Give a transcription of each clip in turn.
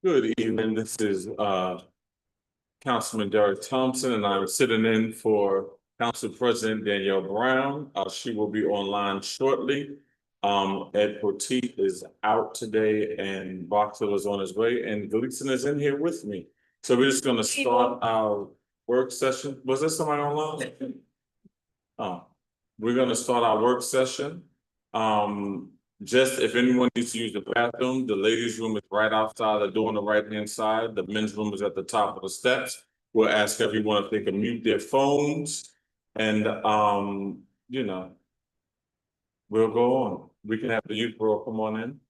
Good evening. This is Councilman Derek Thompson, and I'm sitting in for Council President Danielle Brown. She will be online shortly. Ed Potteet is out today, and Boxer is on his way, and Gleason is in here with me. So we're just going to start our work session. Was there somebody online? Oh, we're going to start our work session. Just if anyone needs to use the bathroom, the ladies' room is right outside the door on the right-hand side. The men's room is at the top of the steps. We'll ask everyone if they can mute their phones and, we'll go on. We can have the youth bureau come on in.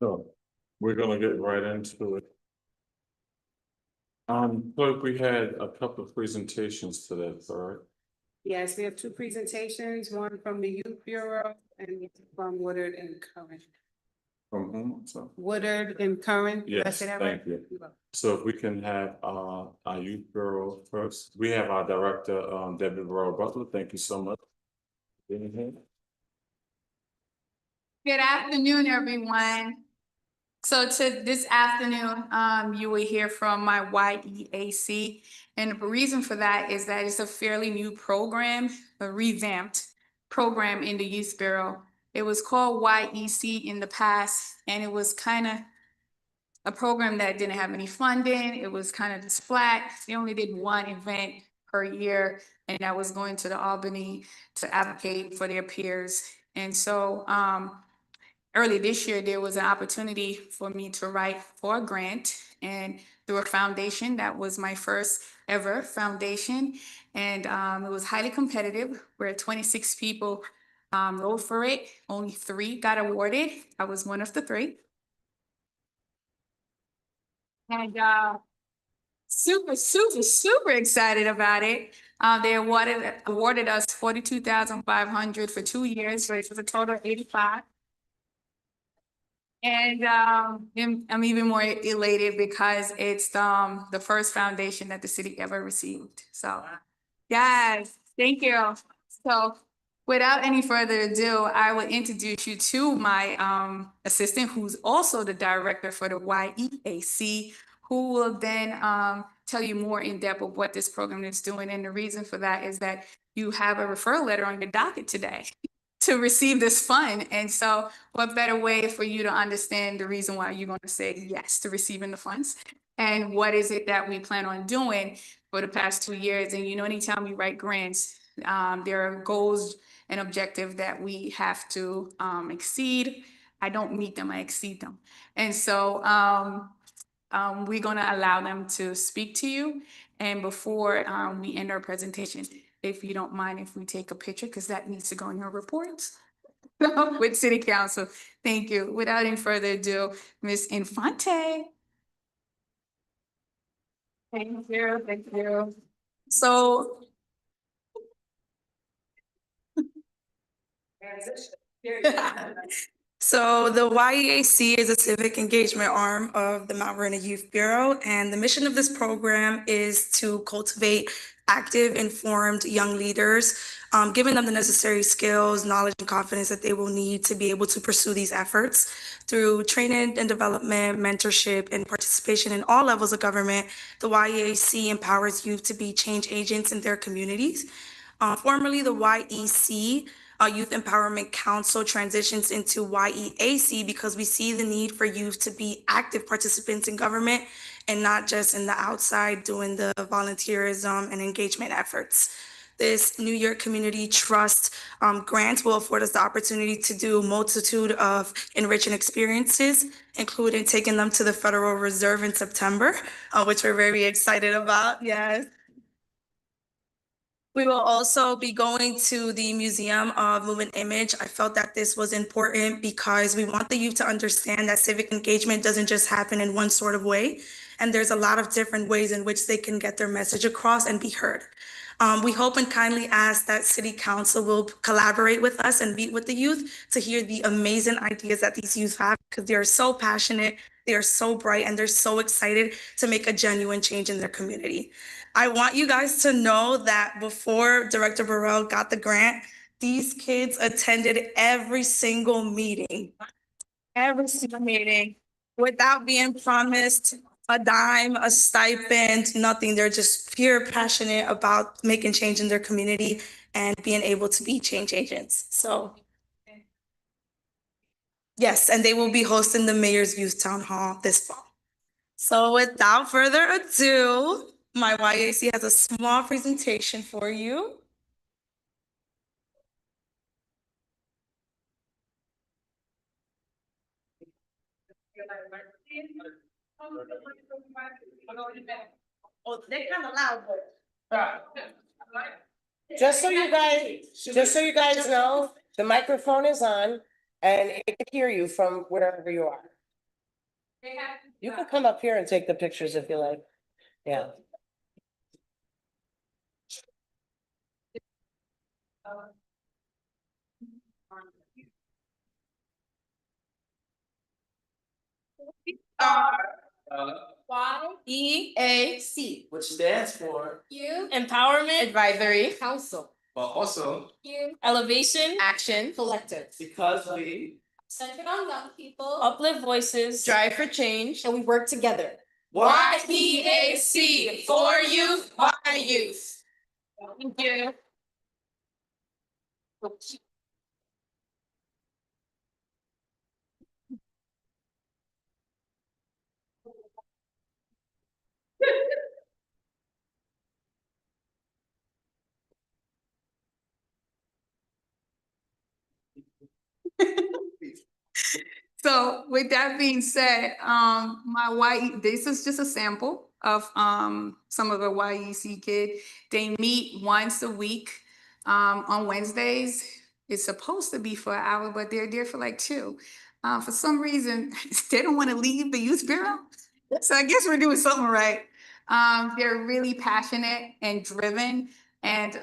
So we're gonna get right into it. But we had a couple of presentations today, correct? Yes, we have two presentations, one from the Youth Bureau and from Woodard and Curran. From whom? So, Woodard and Curran. Did I yes, say that thank right? you. You're welcome. So if we can have our youth bureau first. We have our director, Debbie Burrow Butler. Thank you so much. Being here. Good afternoon, everyone. So this afternoon, you will hear from my YEAC. And the reason for that is that it's a fairly new program, a revamped program in the Youth Bureau. It was called YEC in the past, and it was kind of a program that didn't have any funding. It was kind of just flat. They only did one event per year, and that was going to the Albany to advocate for their peers. And so early this year, there was an opportunity for me to write for a grant and through a foundation. That was my first ever foundation. And it was highly competitive, where 26 people wrote for it. Only 3 got awarded. I was one of the 3. And super excited about it. They awarded us $42,500 for 2 years, so it was a total of 85. And I'm even more elated because it's the first foundation that the city ever received. So, yes, thank you. So, without any further ado, I will introduce you to my assistant, who's also the director for the YEAC, who will then tell you more in depth of what this program is doing. And the reason for that is that you have a referral letter on your docket today to receive this fund. And so what better way for you to understand the reason why you're going to say yes to receiving the funds? And what is it that we plan on doing for the past 2 years? And anytime we write grants, there are goals and objectives that we have to exceed. I don't meet them, I exceed them. And so we're going to allow them to speak to you. And before we end our presentation, if you don't mind if we take a picture, because that needs to go in your reports with City Council. Thank you. Without any further ado, Ms. Infante. Thank you. Thank you. So. So the YEAC is a civic engagement arm of the Mount Vernon Youth Bureau, and the mission of this program is to cultivate active, informed young leaders, giving them the necessary skills, knowledge, and confidence that they will need to be able to pursue these efforts. Through training and development, mentorship, and participation in all levels of government, the YEAC empowers youth to be change agents in their communities. Formerly, the YEC, Youth Empowerment Council, transitions into YEAC because we see the need for youth to be active participants in government and not just in the outside doing the volunteerism and engagement efforts. This New York Community Trust grant will afford us the opportunity to do a multitude of enriching experiences, including taking them to the Federal Reserve in September, which we're very excited about. Yes. We will also be going to the Museum of Movement Image. I felt that this was important because we want the youth to understand that civic engagement doesn't just happen in one sort of way. And there's a lot of different ways in which they can get their message across and be heard. We hope and kindly ask that City Council will collaborate with us and meet with the youth to hear the amazing ideas that these youth have, because they are so passionate, they are so bright, and they're so excited to make a genuine change in their community. I want you guys to know that before Director Burrell got the grant, these kids attended every single meeting without being promised a dime, a stipend, nothing. They're just pure passionate about making change in their community and being able to be change agents. So yes, and they will be hosting the Mayor's Youth Town Hall this fall. So without further ado, my YAC has a small presentation for you. Oh, they're kind of loud, but. Just so you guys know, the microphone is on and it can hear you from wherever you are. You can come up here and take the pictures if you like. Yeah. YEAC, Which stands for? Youth Empowerment Advisory Council, But also Youth Elevation Action Collective, because we. centered on young people, uplift voices, Drive for Change. and we work together. YEAC for youth, by youth. Thank you. So with that being said, this is just a sample of some of the YEC kids. They meet once a week on Wednesdays. It's supposed to be for an hour, but they're there for like 2. For some reason, they don't want to leave the youth bureau. So I guess we're doing something right. They're really passionate and driven. And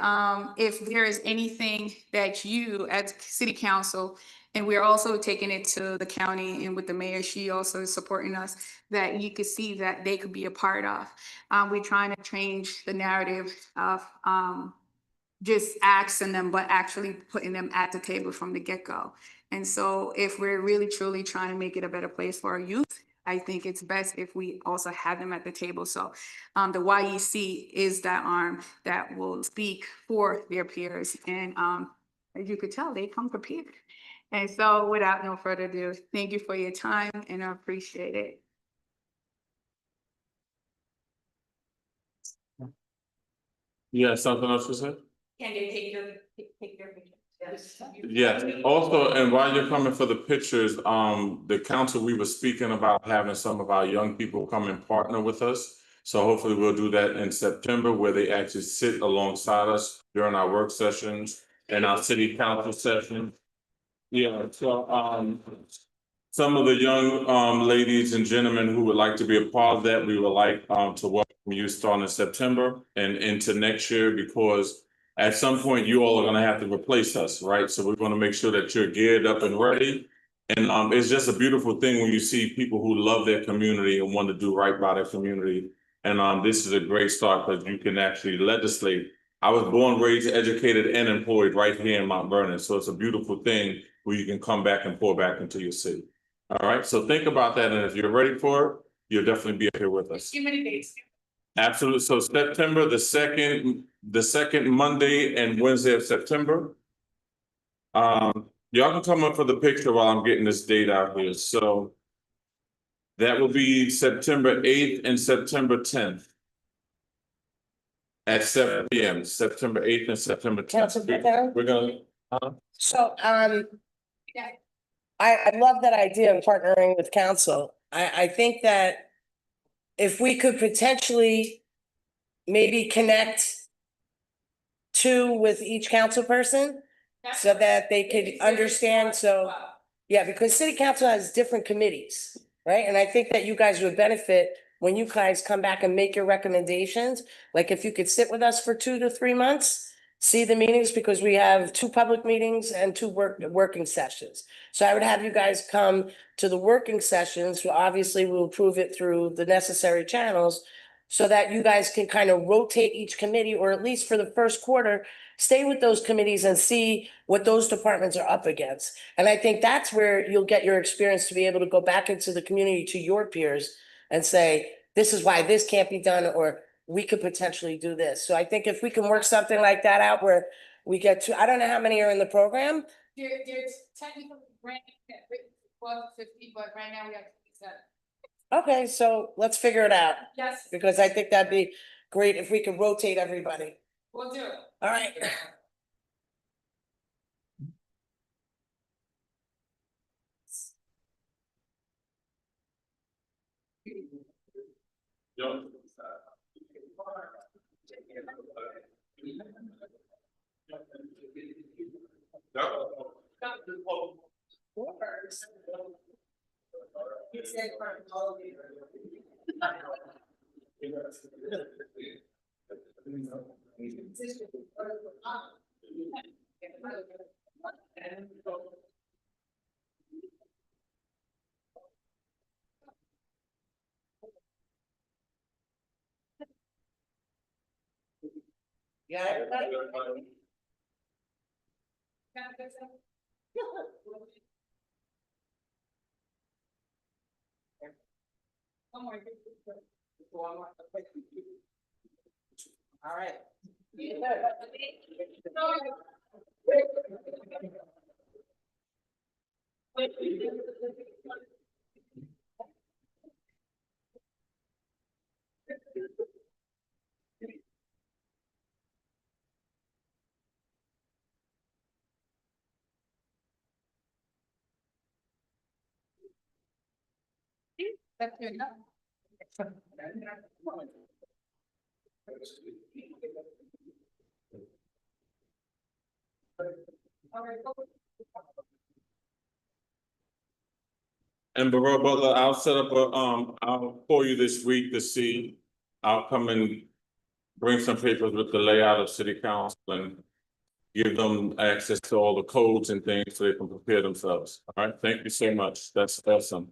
if there is anything that you as city council, and we're also taking it to the county and with the mayor, she also is supporting us, that you could see that they could be a part of. We're trying to change the narrative of just asking them, but actually putting them at the table from the get-go. And so if we're really truly trying to make it a better place for our youth, I think it's best if we also have them at the table. So the YEC is that arm that will speak for their peers. And as you could tell, they come prepared. And so without no further ado, thank you for your time and I appreciate it. Yeah, something else to say? Can they take your picture? Yes, also, and while you're coming for the pictures, the council, we were speaking about having some of our young people come and partner with us. So hopefully we'll do that in September, where they actually sit alongside us during our work sessions and our city council session. Yeah, so some of the young ladies and gentlemen who would like to be a part of that, we would like to welcome you starting in September and into next year, because at some point you all are gonna have to replace us, right? So we want to make sure that you're geared up and ready. And it's just a beautiful thing when you see people who love their community and want to do right by their community. And this is a great start because you can actually legislate. I was born, raised, educated, and employed right here in Mount Vernon. So it's a beautiful thing where you can come back and pour back into your city. All right, so think about that. And if you're ready for it, you'll definitely be here with us. Too many days. Absolutely. So September the second Monday and Wednesday of September. Y'all can come up for the picture while I'm getting this date out here. So that will be September 8th and September 10th. At 7 p.m., September 8th and September 10th. Councilman Becker? We're gonna, So, I love that idea of partnering with council. I think that if we could potentially maybe connect two with each council person so that they could understand, so. Yeah, because city council has different committees, right? And I think that you guys would benefit when you guys come back and make your recommendations. Like if you could sit with us for 2 to 3 months, see the meetings, because we have 2 public meetings and 2 working sessions. So I would have you guys come to the working sessions. So obviously, we'll approve it through the necessary channels so that you guys can kind of rotate each committee, or at least for the first quarter, stay with those committees and see what those departments are up against. And I think that's where you'll get your experience to be able to go back into the community to your peers and say, this is why this can't be done, or we could potentially do this. So I think if we can work something like that out where we get to, I don't know how many are in the program. There's technically grant, 50, but right now we have 57. Okay, so let's figure it out, Yes, because I think that'd be great if we could rotate everybody. we'll do it. All right. Yeah, everybody. All right. That's good enough. And Borough Butler, I'll set up I'll call you this week to see, I'll come and bring some papers with the layout of city council and give them access to all the codes and things so they can prepare themselves. All right, thank you so much. That's awesome.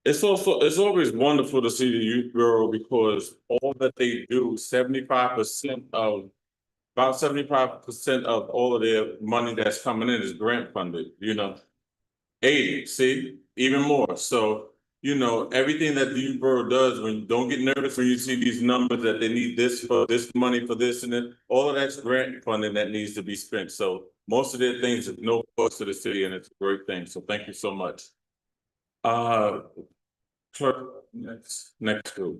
It's always wonderful to see the youth bureau because all that they do, about 75% of all of their money that's coming in is grant funded, 80, see, even more. So, everything that the youth bureau does, don't get nervous when you see these numbers that they need this for this money for this and then all of that's grant funding that needs to be spent. So most of their things is no cost to the city and it's a great thing. So thank you so much. Clerk, next group.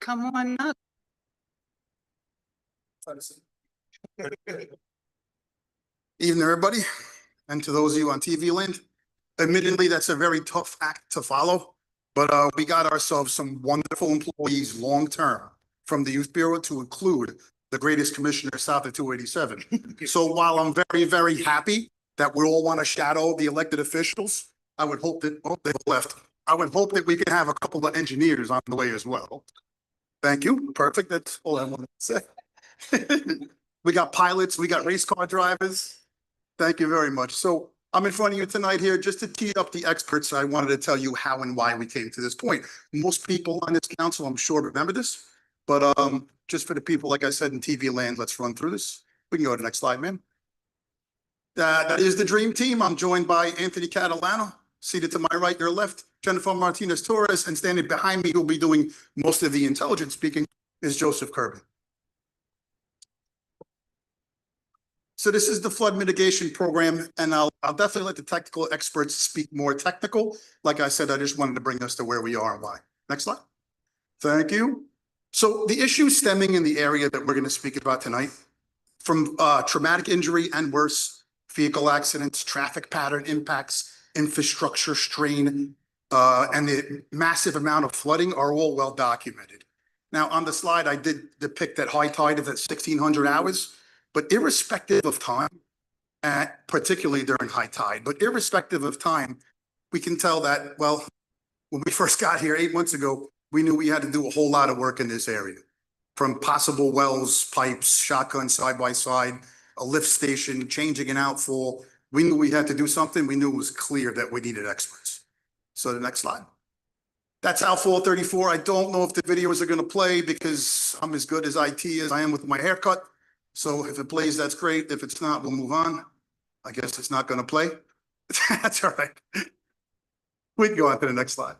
Come on up. Evening, everybody, and to those of you on TV land. Admittedly, that's a very tough act to follow, but we got ourselves some wonderful employees long-term from the Youth Bureau to include the greatest commissioner south of 287. So while I'm very, very happy that we all want to shadow the elected officials, I would hope that, oh, they left. I would hope that we can have a couple of engineers on the way as well. Thank you. Perfect. That's all I wanted to say. We got pilots, we got race car drivers. Thank you very much. So I'm in front of you tonight here just to tee up the experts. I wanted to tell you how and why we came to this point. Most people on this council, I'm sure, remember this, but just for the people, like I said, in TV land, let's run through this. We can go to the next slide, ma'am. That is the dream team. I'm joined by Anthony Catalano, seated to my right, your left, Jennifer Martinez Torres, and standing behind me, who'll be doing most of the intelligence speaking, is Joseph Kirby. So this is the flood mitigation program, and I'll definitely let the technical experts speak more technical. Like I said, I just wanted to bring us to where we are and why. Next slide. Thank you. So the issues stemming in the area that we're going to speak about tonight, from traumatic injury and worse, vehicle accidents, traffic pattern impacts, infrastructure strain, and the massive amount of flooding are all well documented. Now, on the slide, I did depict that high tide of at 1,600 hours, but irrespective of time, particularly during high tide, but irrespective of time, we can tell that, well, when we first got here 8 months ago, we knew we had to do a whole lot of work in this area. From possible wells, pipes, shotgun side by side, a lift station, changing an outfall. We knew we had to do something. We knew it was clear that we needed experts. So the next slide. That's outfall 34. I don't know if the videos are going to play because I'm as good as IT as I am with my haircut. So if it plays, that's great. If it's not, we'll move on. I guess it's not going to play. That's all right. We can go on to the next slide.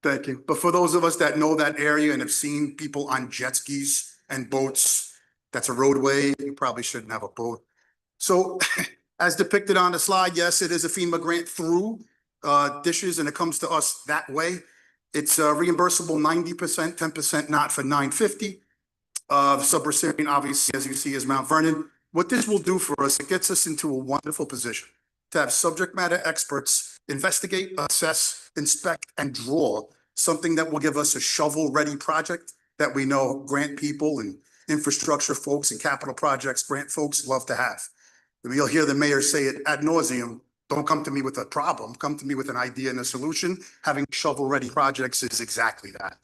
Thank you. But for those of us that know that area and have seen people on jet skis and boats, that's a roadway. You probably shouldn't have a boat. So as depicted on the slide, yes, it is a FEMA grant through dishes, and it comes to us that way. It's reimbursable 90%, 10% not for $950. Subrecipient, obviously, as you see, is Mount Vernon. What this will do for us, it gets us into a wonderful position to have subject matter experts investigate, assess, inspect, and draw something that will give us a shovel-ready project that we know grant people and infrastructure folks and capital projects grant folks love to have. You'll hear the mayor say it ad nauseum. Don't come to me with a problem. Come to me with an idea and a solution. Having shovel-ready projects is exactly that.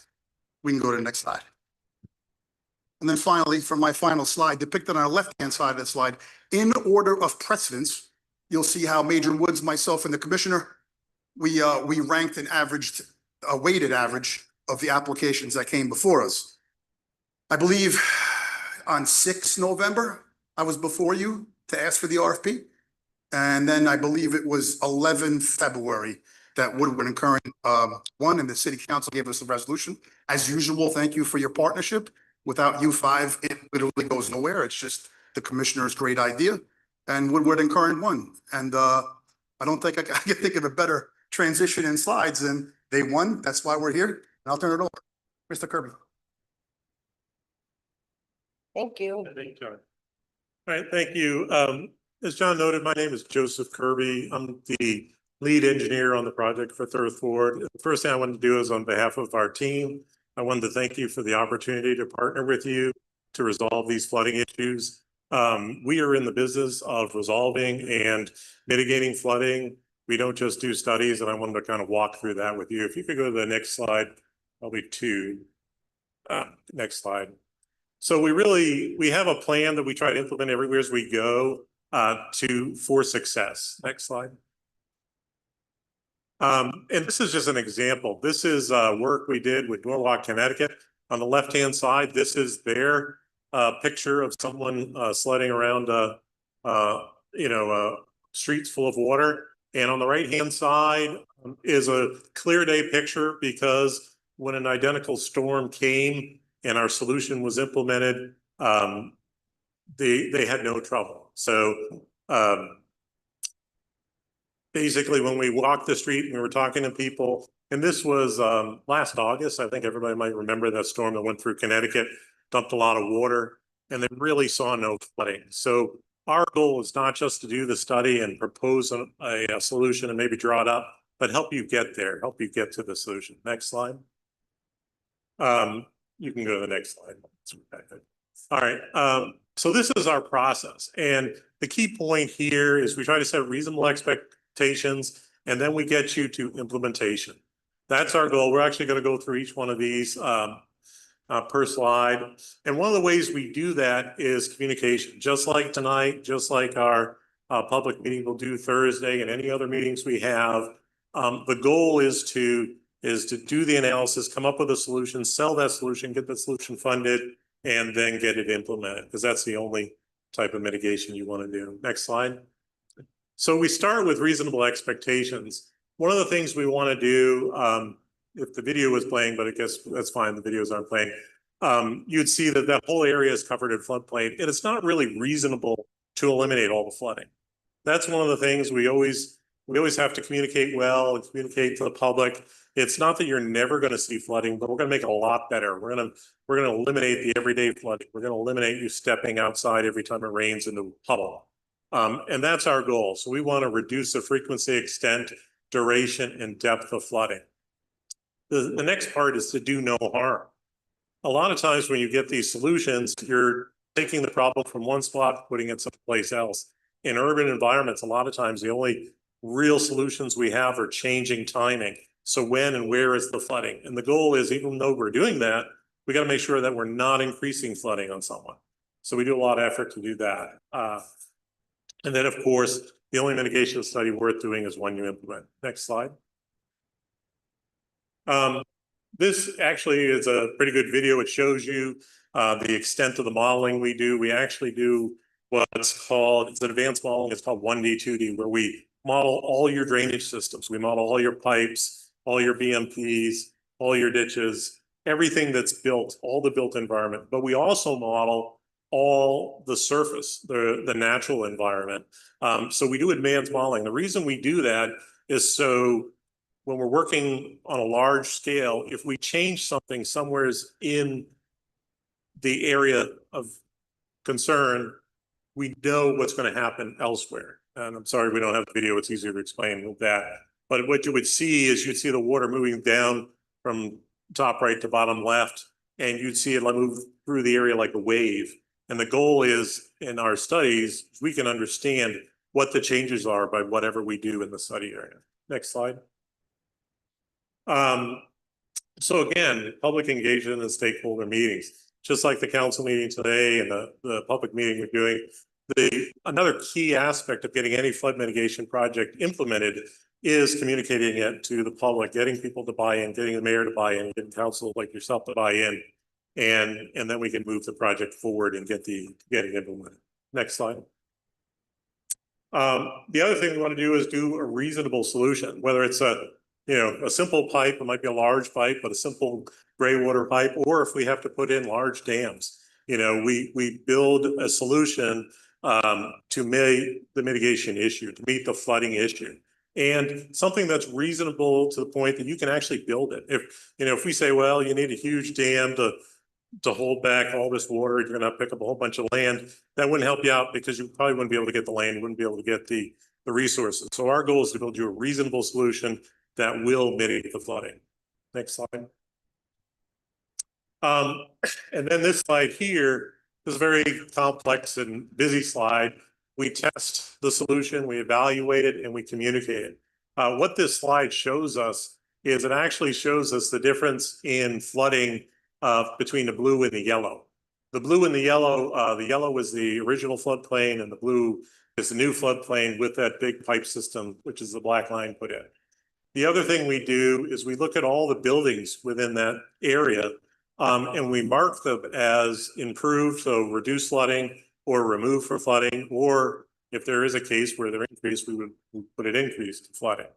We can go to the next slide. And then finally, for my final slide, depicted on our left-hand side of the slide, in order of precedence, you'll see how Major Woods, myself, and the commissioner, we ranked and averaged a weighted average of the applications that came before us. I believe on 6 November, I was before you to ask for the RFP. And then I believe it was 11 February that Woodward and Curran won, and the city council gave us a resolution. As usual, thank you for your partnership. Without you five, it literally goes nowhere. It's just the commissioner's great idea. And Woodward and Curran won. And I don't think I can think of a better transition in slides than they won. That's why we're here. And I'll turn it over. Mr. Kirby. Thank you. Thank you, John. All right, thank you. As John noted, my name is Joseph Kirby. I'm the lead engineer on the project for Third Ward. The first thing I wanted to do is on behalf of our team, I wanted to thank you for the opportunity to partner with you to resolve these flooding issues. We are in the business of resolving and mitigating flooding. We don't just do studies, and I wanted to kind of walk through that with you. If you could go to the next slide, probably 2. Next slide. So we have a plan that we try to implement everywhere as we go for success. Next slide. And this is just an example. This is work we did with Norwalk, Connecticut. On the left-hand side, this is their picture of someone sledding around, streets full of water. And on the right-hand side is a clear day picture, because when an identical storm came and our solution was implemented, they had no trouble. So basically, when we walked the street and we were talking to people, and this was last August, I think everybody might remember that storm that went through Connecticut, dumped a lot of water, and they really saw no flooding. So our goal is not just to do the study and propose a solution and maybe draw it up, but help you get there, help you get to the solution. Next slide. You can go to the next slide. All right. So this is our process. And the key point here is we try to set reasonable expectations, and then we get you to implementation. That's our goal. We're actually going to go through each one of these per slide. And one of the ways we do that is communication. Just like tonight, just like our public meeting we'll do Thursday and any other meetings we have, the goal is to do the analysis, come up with a solution, sell that solution, get the solution funded, and then get it implemented, because that's the only type of mitigation you want to do. Next slide. So we start with reasonable expectations. One of the things we want to do, if the video was playing, but I guess that's fine, the videos aren't playing, you'd see that that whole area is covered in floodplain, and it's not really reasonable to eliminate all the flooding. That's one of the things we always have to communicate well and communicate to the public. It's not that you're never going to see flooding, but we're going to make it a lot better. We're going to eliminate the everyday flooding. We're going to eliminate you stepping outside every time it rains into a puddle. And that's our goal. So we want to reduce the frequency, extent, duration, and depth of flooding. The next part is to do no harm. a lot of times when you get these solutions, you're taking the problem from one spot, putting it someplace else. In urban environments, a lot of times the only real solutions we have are changing timing. So when and where is the flooding? And the goal is, even though we're doing that, we got to make sure that we're not increasing flooding on someone. So we do a lot of effort to do that. And then, of course, the only mitigation study worth doing is one you implement. Next slide. This actually is a pretty good video. It shows you the extent of the modeling we do. We actually do what's called, it's an advanced modeling, it's called 1D, 2D, where we model all your drainage systems. We model all your pipes, all your BMPs, all your ditches, everything that's built, all the built environment. But we also model all the surface, the natural environment. So we do advanced modeling. The reason we do that is so when we're working on a large scale, if we change something somewhere in the area of concern, we know what's going to happen elsewhere. And I'm sorry, we don't have the video. It's easier to explain with that. But what you would see is you'd see the water moving down from top right to bottom left, and you'd see it move through the area like a wave. And the goal is, in our studies, we can understand what the changes are by whatever we do in the study area. Next slide. So again, public engagement and stakeholder meetings, just like the council meeting today and the public meeting we're doing. Another key aspect of getting any flood mitigation project implemented is communicating it to the public, getting people to buy in, getting the mayor to buy in, getting council like yourself to buy in, and then we can move the project forward and get it implemented. Next slide. The other thing we want to do is do a reasonable solution, whether it's a simple pipe, it might be a large pipe, but a simple gray water pipe, or if we have to put in large dams, we build a solution to meet the mitigation issue, to meet the flooding issue, and something that's reasonable to the point that you can actually build it. If we say, well, you need a huge dam to hold back all this water, you're going to pick up a whole bunch of land, that wouldn't help you out because you probably wouldn't be able to get the land, you wouldn't be able to get the resources. So our goal is to build you a reasonable solution that will mitigate the flooding. Next slide. And then this slide here is a very complex and busy slide. We test the solution, we evaluate it, and we communicate it. What this slide shows us is it actually shows us the difference in flooding between the blue and the yellow. The blue and the yellow is the original floodplain, and the blue is the new floodplain with that big pipe system, which is the black line put in. The other thing we do is we look at all the buildings within that area, and we mark them as improved, so reduced flooding or removed for flooding, or if there is a case where they're increased, we would put it increased flooding.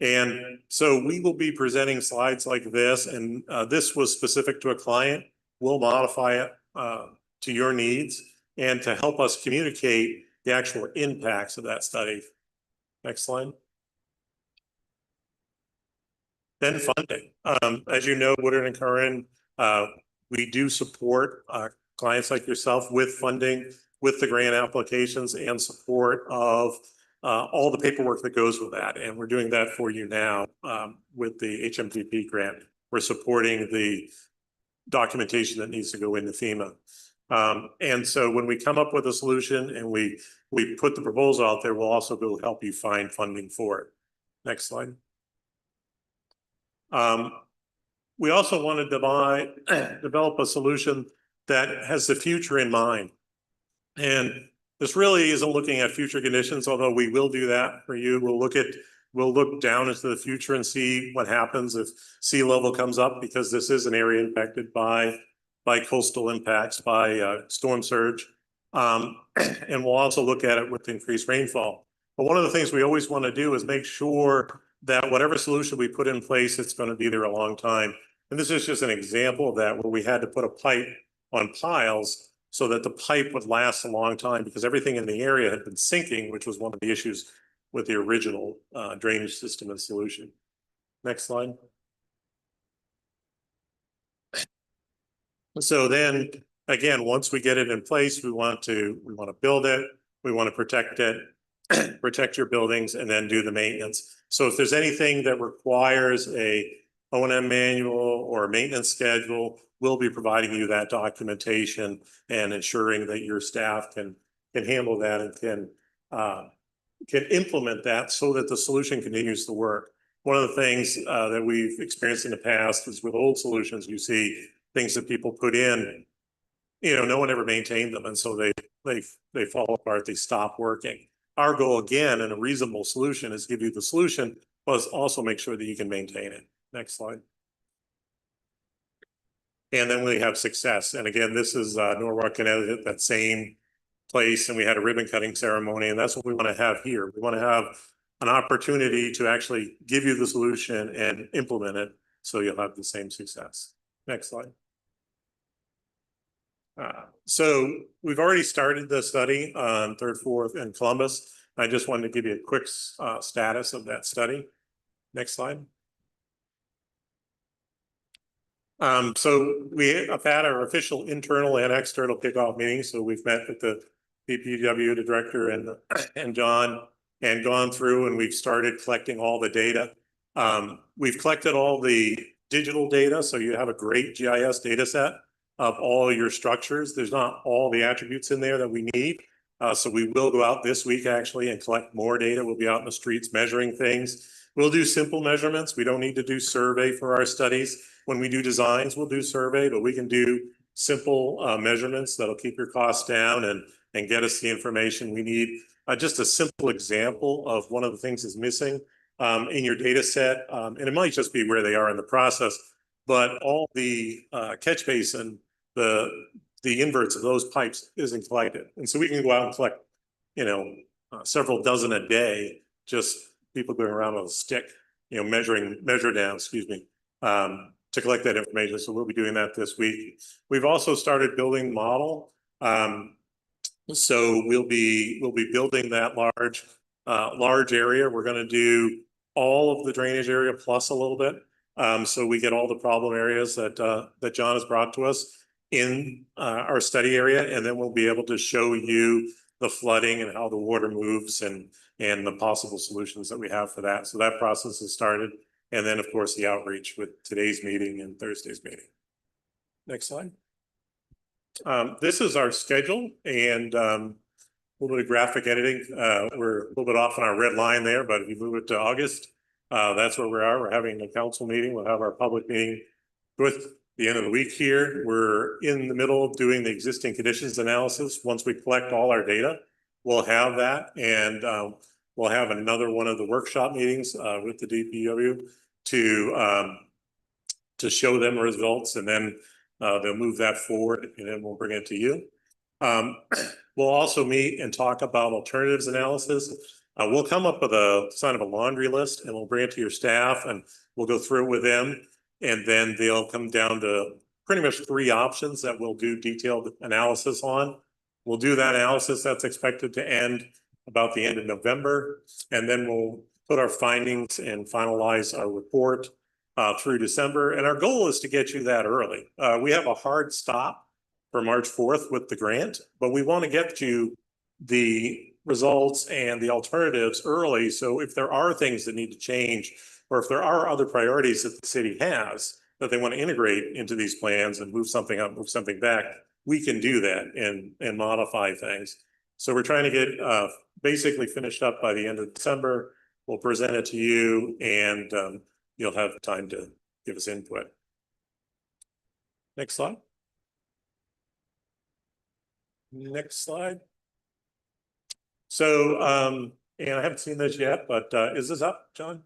And so we will be presenting slides like this, and this was specific to a client. We'll modify it to your needs and to help us communicate the actual impacts of that study. Next slide. Then funding. As you know, Woodard and Curran, we do support clients like yourself with funding, with the grant applications, and support of all the paperwork that goes with that. And we're doing that for you now with the HMVP grant. We're supporting the documentation that needs to go into FEMA. And so when we come up with a solution and we put the proposal out there, we'll also go help you find funding for it. Next slide. We also wanted to develop a solution that has the future in mind. And this really isn't looking at future conditions, although we will do that for you. We'll look down into the future and see what happens if sea level comes up, because this is an area impacted by coastal impacts, by storm surge. And we'll also look at it with increased rainfall. But one of the things we always want to do is make sure that whatever solution we put in place, it's going to be there a long time. And this is just an example of that, where we had to put a pipe on piles so that the pipe would last a long time, because everything in the area had been sinking, which was one of the issues with the original drainage system and solution. Next slide. So then again, once we get it in place, we want to build it, we want to protect it, protect your buildings, and then do the maintenance. So if there's anything that requires a O&M manual or a maintenance schedule, we'll be providing you that documentation and ensuring that your staff can handle that and can implement that so that the solution continues to work. One of the things that we've experienced in the past is with old solutions, you see things that people put in, no one ever maintained them, and so they fall apart, they stop working. Our goal, again, in a reasonable solution, is give you the solution, but also make sure that you can maintain it. Next slide. And then we have success. And again, this is Norwalk, Connecticut, that same place, and we had a ribbon cutting ceremony, and that's what we want to have here. We want to have an opportunity to actually give you the solution and implement it, so you'll have the same success. Next slide. So we've already started the study on 3rd, 4th, and Columbus. I just wanted to give you a quick status of that study. Next slide. So we have had our official internal and external kickoff meetings. So we've met with the DPW, the director, and John, and gone through, and we've started collecting all the data. We've collected all the digital data, so you have a great GIS data set of all your structures. There's not all the attributes in there that we need. So we will go out this week actually and collect more data. We'll be out in the streets measuring things. We'll do simple measurements. We don't need to do survey for our studies. When we do designs, we'll do survey, but we can do simple measurements that'll keep your costs down and get us the information we need. Just a simple example of one of the things that's missing in your data set, and it might just be where they are in the process, but all the catch basin, the inverts of those pipes isn't collected. And so we can go out and collect, several dozen a day, just people going around with a stick, measure down, to collect that information. So we'll be doing that this week. We've also started building model. So we'll be building that large area. We're going to do all of the drainage area plus a little bit. So we get all the problem areas that John has brought to us in our study area, and then we'll be able to show you the flooding and how the water moves and the possible solutions that we have for that. So that process has started. And then, of course, the outreach with today's meeting and Thursday's meeting. Next slide. This is our schedule, and a little bit of graphic editing. We're a little bit off on our red line there, but if you move it to August, that's where we are. We're having a council meeting. We'll have our public meeting with the end of the week here. We're in the middle of doing the existing conditions analysis. Once we collect all our data, we'll have that, and we'll have another one of the workshop meetings with the DPW to show them results, and then they'll move that forward, and then we'll bring it to you. We'll also meet and talk about alternatives analysis. We'll come up with a kind of a laundry list, and we'll bring it to your staff, and we'll go through it with them. And then they'll come down to pretty much 3 options that we'll do detailed analysis on. We'll do that analysis. That's expected to end about the end of November. And then we'll put our findings and finalize our report through December. And our goal is to get you that early. We have a hard stop for March 4th with the grant, but we want to get you the results and the alternatives early. So if there are things that need to change, or if there are other priorities that the city has that they want to integrate into these plans and move something up, move something back, we can do that and modify things. So we're trying to get basically finished up by the end of December. We'll present it to you, and you'll have time to give us input. Next slide. Next slide. So, and I haven't seen this yet, but is this up, John?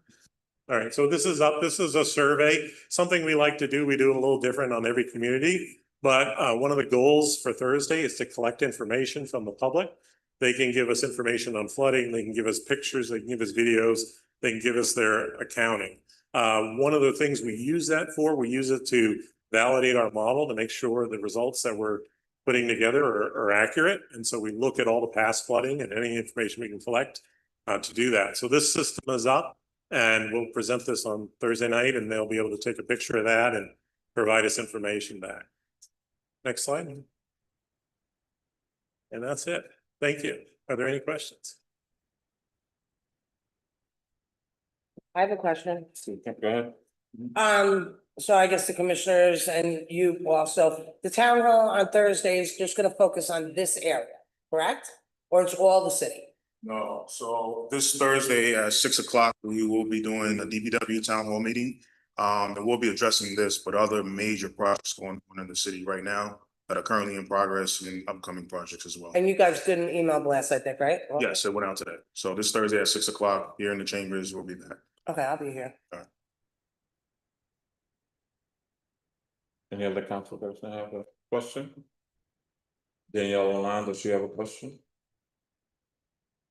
All right, so this is up. This is a survey, something we like to do. We do a little different on every community, but one of the goals for Thursday is to collect information from the public. They can give us information on flooding. They can give us pictures. They can give us videos. They can give us their accounting. One of the things we use that for, we use it to validate our model to make sure the results that we're putting together are accurate. And so we look at all the past flooding and any information we can collect to do that. So this system is up, and we'll present this on Thursday night, and they'll be able to take a picture of that and provide us information back. Next slide. And that's it. Thank you. Are there any questions? I have a question. Go ahead. So I guess the commissioners and you also, the town hall on Thursday is just gonna focus on this area, correct? Or it's all the city? No, so this Thursday at 6 o'clock, we will be doing a DPW town hall meeting. And we'll be addressing this, but other major projects going on in the city right now that are currently in progress and upcoming projects as well. And you guys did an email blast, I think, right? Yes, it went out today. So this Thursday at 6 o'clock here in the chambers, we'll be back. Okay, I'll be here. Any other council person have a question? Danielle online, does she have a question?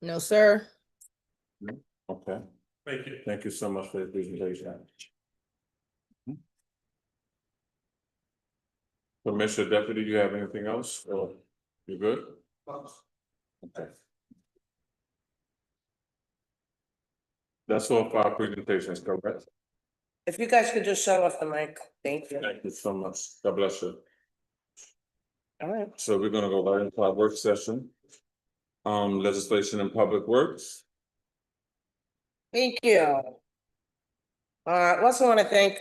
No, sir. Okay, Thank you. thank you so much for the presentation. Commissioner Deputy, you have anything else? Or you good? Okay. That's all for our presentations, correct? If you guys could just shut off the mic, thank you. Thank you so much. God bless you. All right. So we're gonna go right into our work session. Legislation and Public Works. Thank you. I also want to thank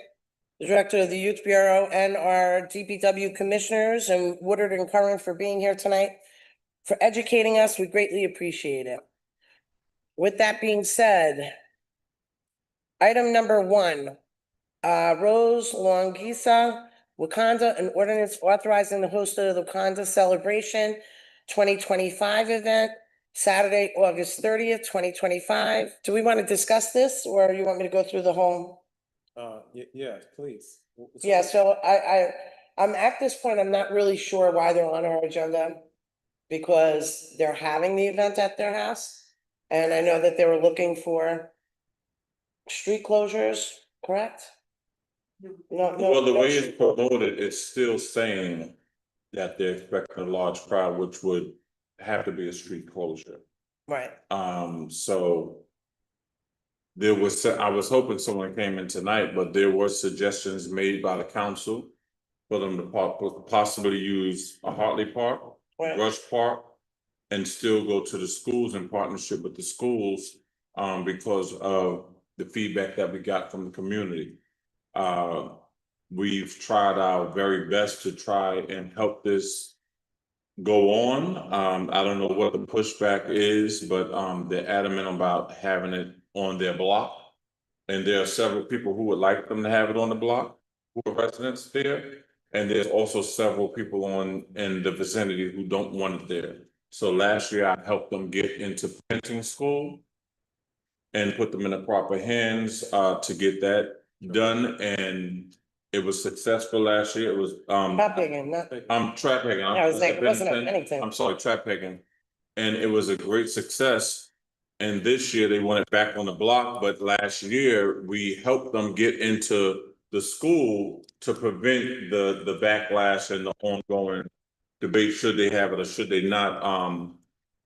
the Director of the Youth Bureau and our DPW commissioners and Woodard and Curran for being here tonight, for educating us. We greatly appreciate it. With that being said, item number 1, Rose Longisa, Wakanda, an ordinance authorizing the host of the Wakanda Celebration 2025 event, Saturday, August 30th, 2025. Do we want to discuss this, or you want me to go through the whole? Yeah, please. Yeah, so I'm at this point, I'm not really sure why they're on our agenda. Because they're having the event at their house. And I know that they were looking for street closures, correct? No, Well, the no way street it's promoted, it's still saying that they're expecting a large crowd, which would have to be a street closure. Right, So there was, I was hoping someone came in tonight, but there were suggestions made by the council for them to possibly use a Hartley Park, right. Rush Park, and still go to the schools in partnership with the schools, because of the feedback that we got from the community. We've tried our very best to try and help this go on. I don't know what the pushback is, but they're adamant about having it on their block. And there are several people who would like them to have it on the block, who are residents there. And there's also several people in the vicinity who don't want it there. So last year I helped them get into printing school and put them in the proper hands to get that done, and it was successful last year. It was Not bigging, not. trap hanging. I was like, it wasn't anything. I'm sorry, trap hanging. And it was a great success. And this year they want it back on the block, but last year we helped them get into the school to prevent the backlash and the ongoing debate, should they have it or should they not,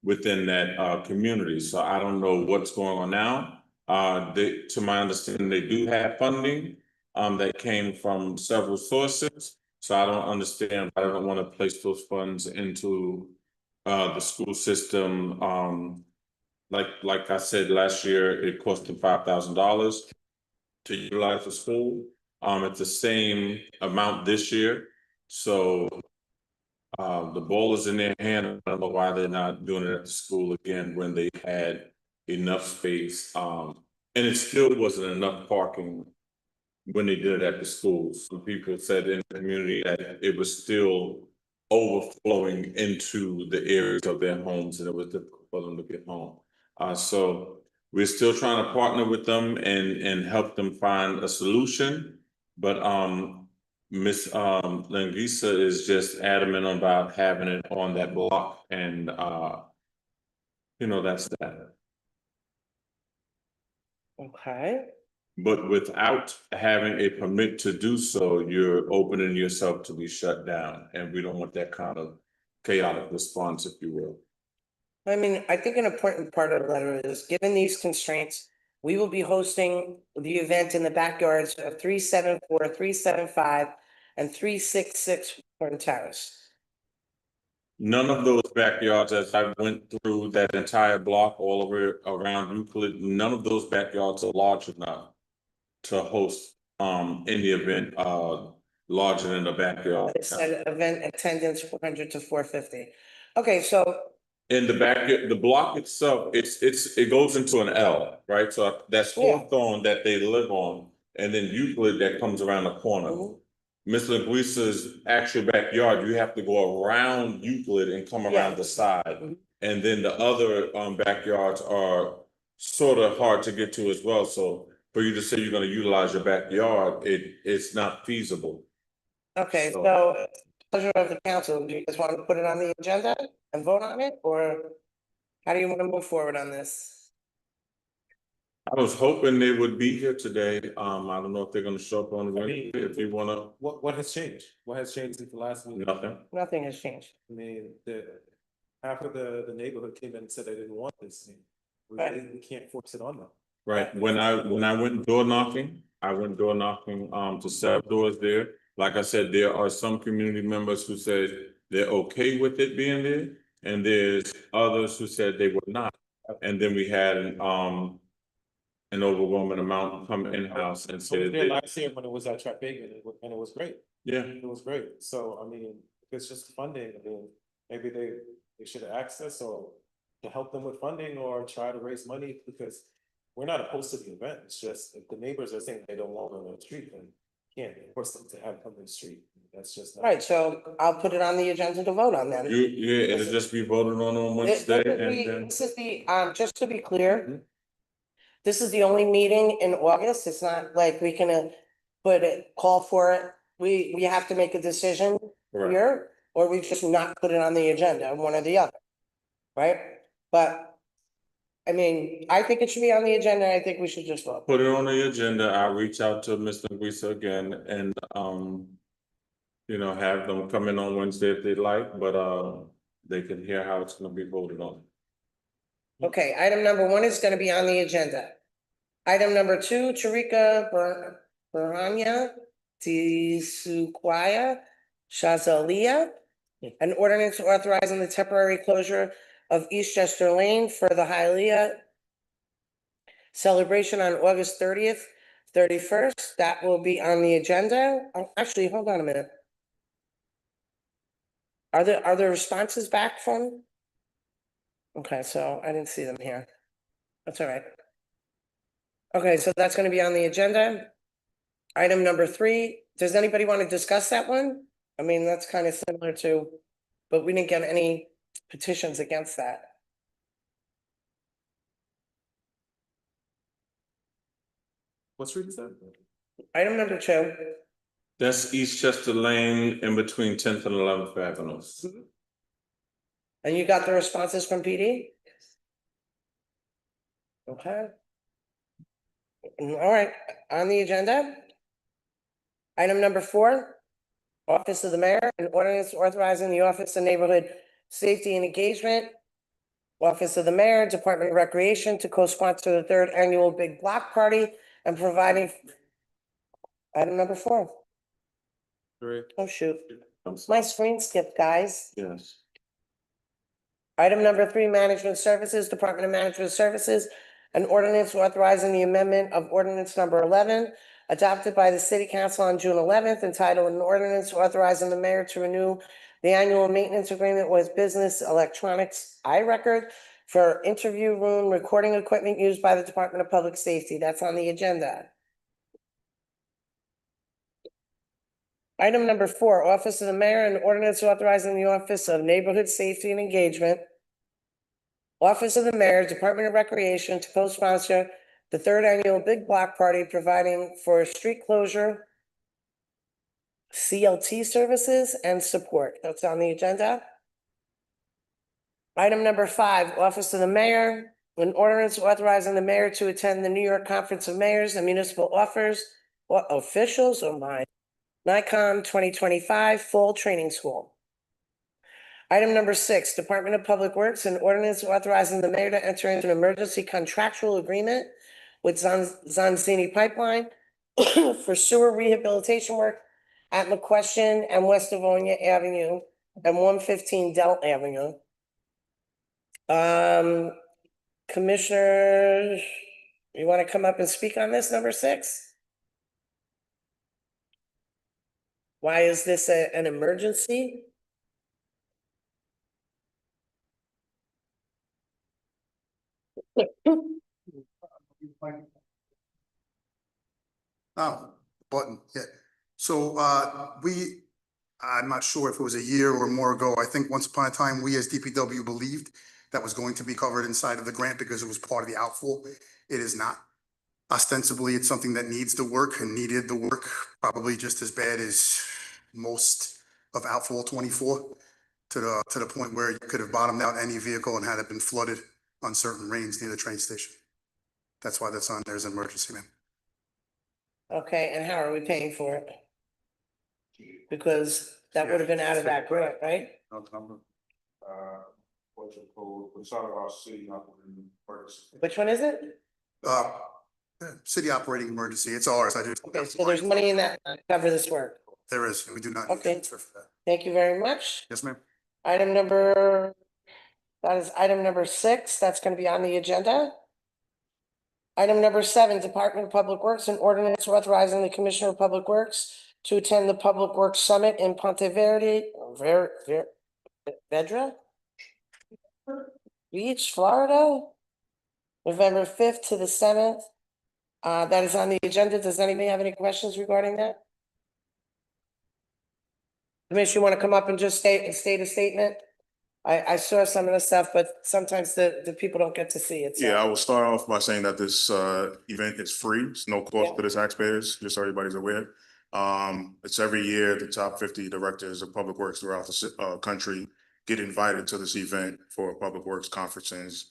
within that community. So I don't know what's going on now. To my understanding, they do have funding that came from several sources. So I don't understand, I don't want to place those funds into the school system. Like I said, last year, it cost them $5,000 to utilize the school. It's the same amount this year. So the ball is in their hand. I don't know why they're not doing it at the school again when they had enough space. And it still wasn't enough parking when they did it at the schools. Some people said in the community that it was still overflowing into the areas of their homes, and it was difficult for them to get home. So we're still trying to partner with them and help them find a solution. But Ms. Langisa is just adamant about having it on that block, and that's that. Okay, But without having a permit to do so, you're opening yourself to be shut down, and we don't want that kind of chaotic response, if you will. I mean, I think an important part of the letter is, given these constraints, we will be hosting the event in the backyards of 374, 375, and 366 Horton Terrace. None of those backyards, as I went through that entire block all over around Euclid, none of those backyards are large enough to host in the event, larger than the backyard. It said event attendance 400 to 450. Okay, so, In the back, the block itself, it goes into an L, right? So that's Yeah. Hawthorne that they live on, and then Euclid that comes around the corner. Mhm. Miss Linguisa's actual backyard, you have to go around Euclid and come Yeah. around the side. Mhm. And then the other backyards are sort of hard to get to as well. So for you to say you're gonna utilize your backyard, it's not feasible. okay, So- so pleasure of the council, do you just want to put it on the agenda and vote on it, or how do you want to move forward on this? I was hoping they would be here today. I don't know if they're gonna show up on Wednesday, if you wanna, What has changed? What has changed since the last meeting? nothing. Nothing has changed. I mean, half of the neighborhood came in and said they didn't want this thing. Right. We can't force it on them. Right, when I went door knocking, to set up doors there. Like I said, there are some community members who said they're okay with it being there. And there's others who said they would not. And then we had an overwhelming amount come in-house and I was said, there last year when it was at Trapega and it was great. yeah, It was great. So, I mean, if it's just funding, I mean, maybe they should have access or to help them with funding or try to raise money because we're not opposed to the event. It's just if the neighbors are saying they don't want it on the street, then you can't force them to have come to the street. That's just. All right, so I'll put it on the agenda to vote on then. it'll just be voted on Wednesday and then. This is the, just to be clear. Mhm. This is the only meeting in August. It's not like we can call for it. We have to make a decision Correct. here, or we just not put it on the agenda, one or the other. Right? But, I mean, I think it should be on the agenda. I think we should just vote. Put it on the agenda. I'll reach out to Mr. Guisa again and, have them come in on Wednesday if they'd like, but, they can hear how it's gonna be voted on. Okay, item number 1 is gonna be on the agenda. Item number 2, Charika Baranya Tisuquia Shazalia. An ordinance authorizing the temporary closure of Eastchester Lane for the Hialeah celebration on August 30th, 31st. That will be on the agenda. Oh, actually, hold on a minute. Are the responses back from? Okay, so I didn't see them here. That's all right. Okay, so that's gonna be on the agenda. Item number 3, does anybody want to discuss that one? I mean, that's kind of similar to, but we didn't get any petitions against that. What street is that? Item number 2, That's Eastchester Lane in between 10th and 11th Avenues. and you got the responses from PD? Okay. All right, on the agenda. Item number 4, Office of the Mayor, an ordinance authorizing the Office of Neighborhood Safety and Engagement, Office of the Mayor, Department of Recreation to co-sponsor the 3rd Annual Big Block Party and providing. Item number 4. Three. Oh, shoot. I'm sorry. My screen skipped, guys. Yes. Item number 3, Management Services, Department of Management Services, an ordinance authorizing the amendment of ordinance number 11, adopted by the City Council on June 11th, entitled an ordinance authorizing the mayor to renew the annual maintenance agreement with Business Electronics iRecord for interview room recording equipment used by the Department of Public Safety. That's on the agenda. Item number 4, Office of the Mayor, an ordinance authorizing the Office of Neighborhood Safety and Engagement, Office of the Mayor, Department of Recreation to co-sponsor the 3rd Annual Big Block Party, providing for street closure, CLT services, and support. That's on the agenda. Item number 5, Office of the Mayor, an ordinance authorizing the mayor to attend the New York Conference of Mayors and Municipal Officials, NICOM 2025 Fall Training School. Item number 6, Department of Public Works, an ordinance authorizing the mayor to enter into an emergency contractual agreement with Zanzini Pipeline for sewer rehabilitation work at McQuestion and West Livonia Avenue and 115 Delt Avenue. Commissioner, you want to come up and speak on this, number 6? Why is this an emergency? Oh, button, yeah. So, I'm not sure if it was a year or more ago. I think once upon a time, we as DPW believed that was going to be covered inside of the grant because it was part of the outfall. It is not. Ostensibly, it's something that needs the work and needed the work, probably just as bad as most of outfall 24, to the point where you could have bottomed out any vehicle and had it been flooded on certain lanes near the train station. That's why that's on there as an emergency, man. Okay, and how are we paying for it? Because that would have been out of that grant, right? What's it called? It's out of our city operating purpose. Which one is it? City operating emergency, it's ours. I do. Okay, so there's money in that to cover this work. There is, we do not need to Okay. transfer for that. Thank you very much. Yes, ma'am. That is item number 6, that's gonna be on the agenda. Item number 7, Department of Public Works, an ordinance authorizing the Commissioner of Public Works to attend the Public Works Summit in Ponte Verde, Vedra Beach, Florida, November 5th to the 7th. That is on the agenda. Does anybody have any questions regarding that? Commissioner, you want to come up and just state a statement? I saw some of the stuff, but sometimes the people don't get to see it. So. Yeah, I will start off by saying that this event is free. It's no cost Yeah. to the taxpayers, just so everybody's aware. It's every year the top 50 directors of public works throughout the country get invited to this event for public works conferences,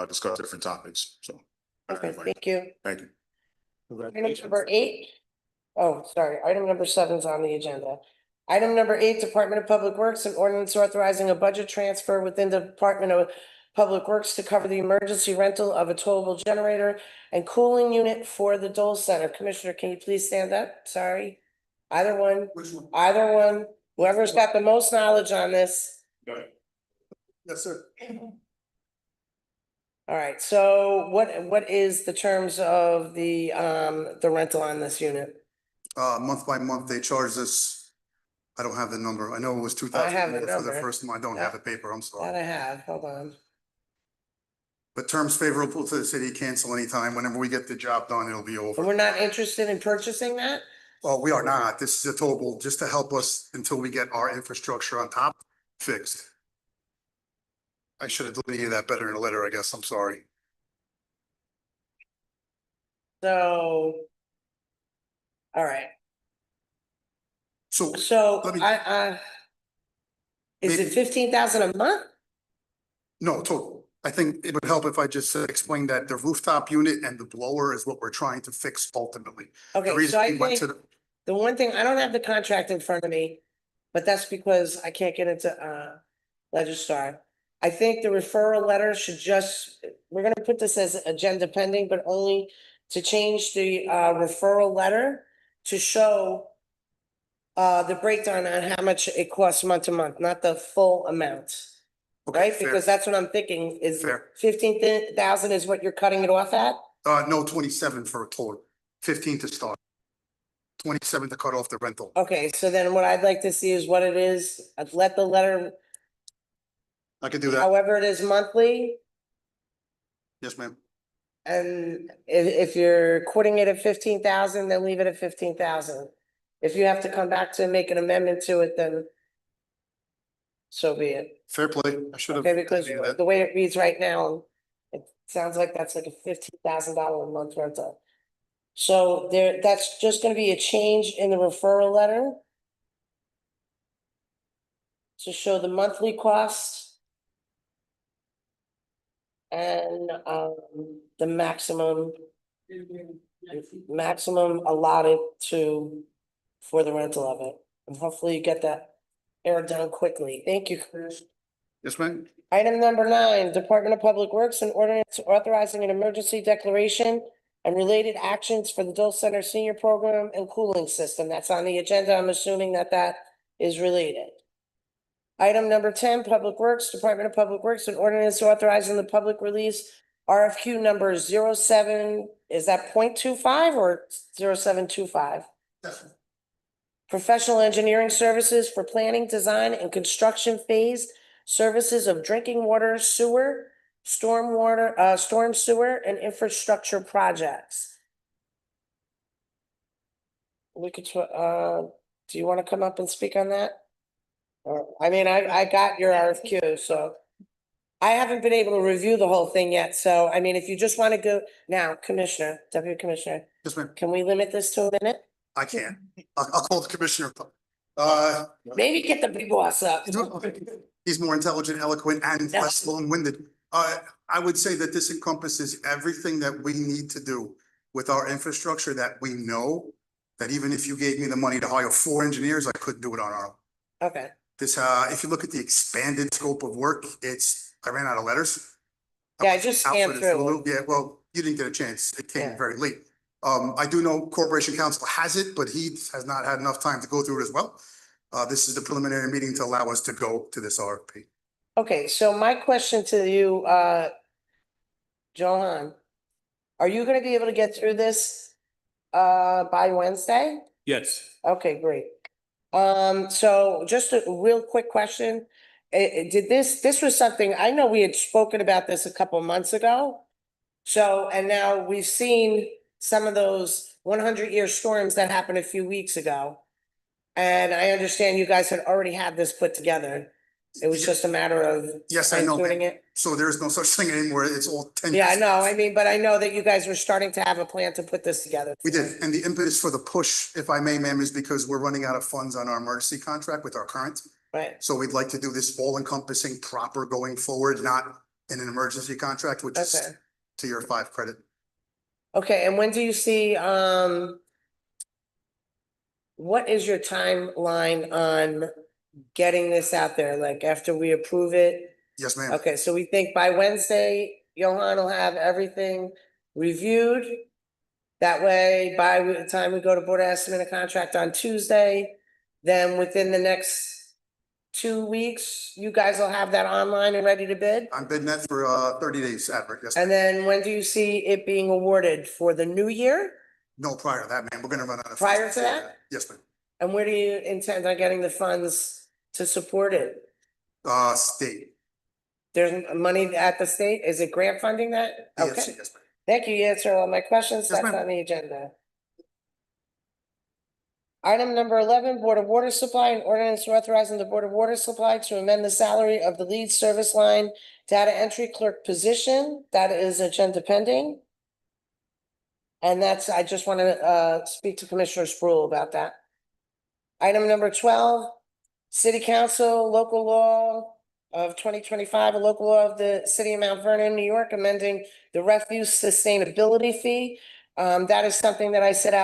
discuss different topics. So. Okay, everybody, thank you. thank you. Item number 8. Oh, sorry, item number 7 is on the agenda. Item number 8, Department of Public Works, an ordinance authorizing a budget transfer within the Department of Public Works to cover the emergency rental of a towable generator and cooling unit for the Dole Center. Commissioner, can you please stand up? Sorry. Either one, Which one? either one, whoever's got the most knowledge on this. Yes, sir. All right, so what is the terms of the rental on this unit? Month by month, they charge us. I don't have the number. I know it was 2,000 I have the for the number. first one. I don't have the paper. I'm That sorry. I have, hold on. But terms favorable to the city, cancel anytime. Whenever we get the job done, it'll be And over. we're not interested in purchasing that? Well, we are not. This is a towable just to help us until we get our infrastructure on top fixed. I should have delineated that better in a letter, I guess. I'm sorry. So. All right, So so Let me- is it 15,000 a month? no, total. I think it would help if I just explained that the rooftop unit and the blower is what we're trying to fix ultimately. The Okay, reason so I we went think to the, the one thing, I don't have the contract in front of me, but that's because I can't get into Legistar. I think the referral letter should just, we're gonna put this as agenda pending, but only to change the referral letter to show the breakdown on how much it costs month to month, not the full amount. okay, Right, fair. because that's what I'm thinking, is Fair. 15,000 is what you're cutting it off at? No, 27 for a total, 15 to start. 27 to cut off the rental. Okay, so then what I'd like to see is what it is, I'd let the letter, I can do that. however it is monthly. Yes, ma'am. And if you're quitting it at 15,000, then leave it at 15,000. If you have to come back to make an amendment to it, then so be it. Fair play. I should have. Okay, because done that. the way it reads right now, it sounds like that's like a $15,000 a month rental. So that's just gonna be a change in the referral letter to show the monthly cost and the maximum allotted for the rental of it. And hopefully you get that aired done quickly. Thank you, Commissioner. Yes, ma'am. Item number 9, Department of Public Works, an ordinance authorizing an emergency declaration and related actions for the Dole Center Senior Program and cooling system. That's on the agenda. I'm assuming that is related. Item number 10, Public Works, Department of Public Works, an ordinance authorizing the public release RFQ number 07, is that .25 or 0725? professional engineering services for planning, design, and construction phase services of drinking water, sewer, storm sewer, and infrastructure projects. We could, do you want to come up and speak on that? I mean, I got your RFQ, so I haven't been able to review the whole thing yet, so I mean, if you just want to go, now, Commissioner, Deputy Commissioner, Yes, ma'am. can we limit this to a minute? I can. I'll call the commissioner. Maybe get the big boss up. He's more intelligent, eloquent, and Yeah. less long-winded. I would say that this encompasses everything that we need to do with our infrastructure that we know that even if you gave me the money to hire 4 engineers, I couldn't do it on our own. Okay, This, if you look at the expanded scope of work, I ran out of letters. yeah, I just Out for scanned this through. little- Yeah, well, you didn't get a chance. It Yeah. came very late. I do know Corporation Counsel has it, but he has not had enough time to go through it as well. This is the preliminary meeting to allow us to go to this RFP. Okay, so my question to you, Johan, are you gonna be able to get through this by Wednesday? Yes. Okay, great. So just a real quick question. Did this was something, I know we had spoken about this a couple months ago. So, and now we've seen some of those 100-year storms that happened a few weeks ago. And I understand you guys had already had this put together. It was just a matter of Yes, I know. doing it. So there is no such thing anymore. It's all 10 Yeah, I years. know. I mean, but I know that you guys were starting to have a plan to put this together. We did. And the impetus for the push, if I may, ma'am, is because we're running out of funds on our emergency contract with our current. Right, So we'd like to do this all encompassing proper going forward, not in an emergency contract, which is okay. to your 5 credit. Okay, and when do you see, what is your timeline on getting this out there? Like after we approve it? Yes, ma'am. Okay, so we think by Wednesday, Johan will have everything reviewed. That way, by the time we go to Board of Estimate and Contract on Tuesday, then within the next 2 weeks, you guys will have that online and ready to bid? I'm bidding that for 30 days, Advert. Yes. And then when do you see it being awarded? For the new year? No, prior to that, ma'am. We're gonna run out of. Prior funds to before that? Yes, ma'am. And where do you intend on getting the funds to support it? State. There's money at the state? Is it grant funding that? Yes, Okay, yes, ma'am. thank you. You answered all my questions. Yes, That's ma'am. on the agenda. Item number 11, Board of Water Supply, and ordinance authorizing the Board of Water Supply to amend the salary of the lead service line data entry clerk position. That is agenda pending. And that's, I just want to speak to Commissioner Sproul about that. Item number 12, City Council, local law of 2025, a local law of the City of Mount Vernon, New York, amending the refuse sustainability fee. That is something that I set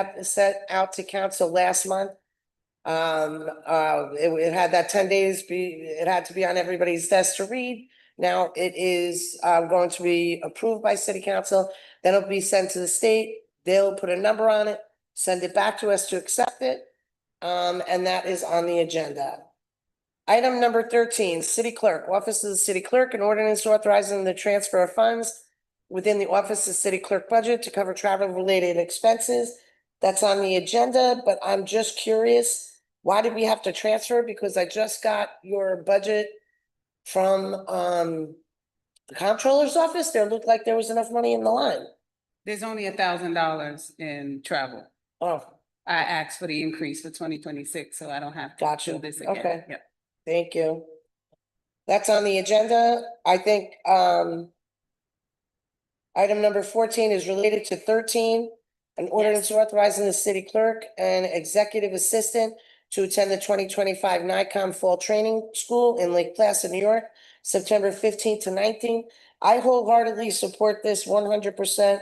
out to council last month. It had that 10 days, it had to be on everybody's desk to read. Now it is going to be approved by City Council, then it'll be sent to the state. They'll put a number on it, send it back to us to accept it. And that is on the agenda. Item number 13, City Clerk, Office of the City Clerk, an ordinance authorizing the transfer of funds within the Office of City Clerk budget to cover travel-related expenses. That's on the agenda, but I'm just curious, why did we have to transfer? Because I just got your budget from the comptroller's office. There looked like there was enough money in the line. There's only $1,000 in travel. Oh, I asked for the increase for 2026, so I don't have to Gotcha. do this again. Okay. Yep. thank you. That's on the agenda. I think item number 14 is related to 13. An ordinance authorizing the city clerk and executive assistant to attend the 2025 NICOM Fall Training School in Lake Placid, New York, September 15th to 19th. I wholeheartedly support this 100%.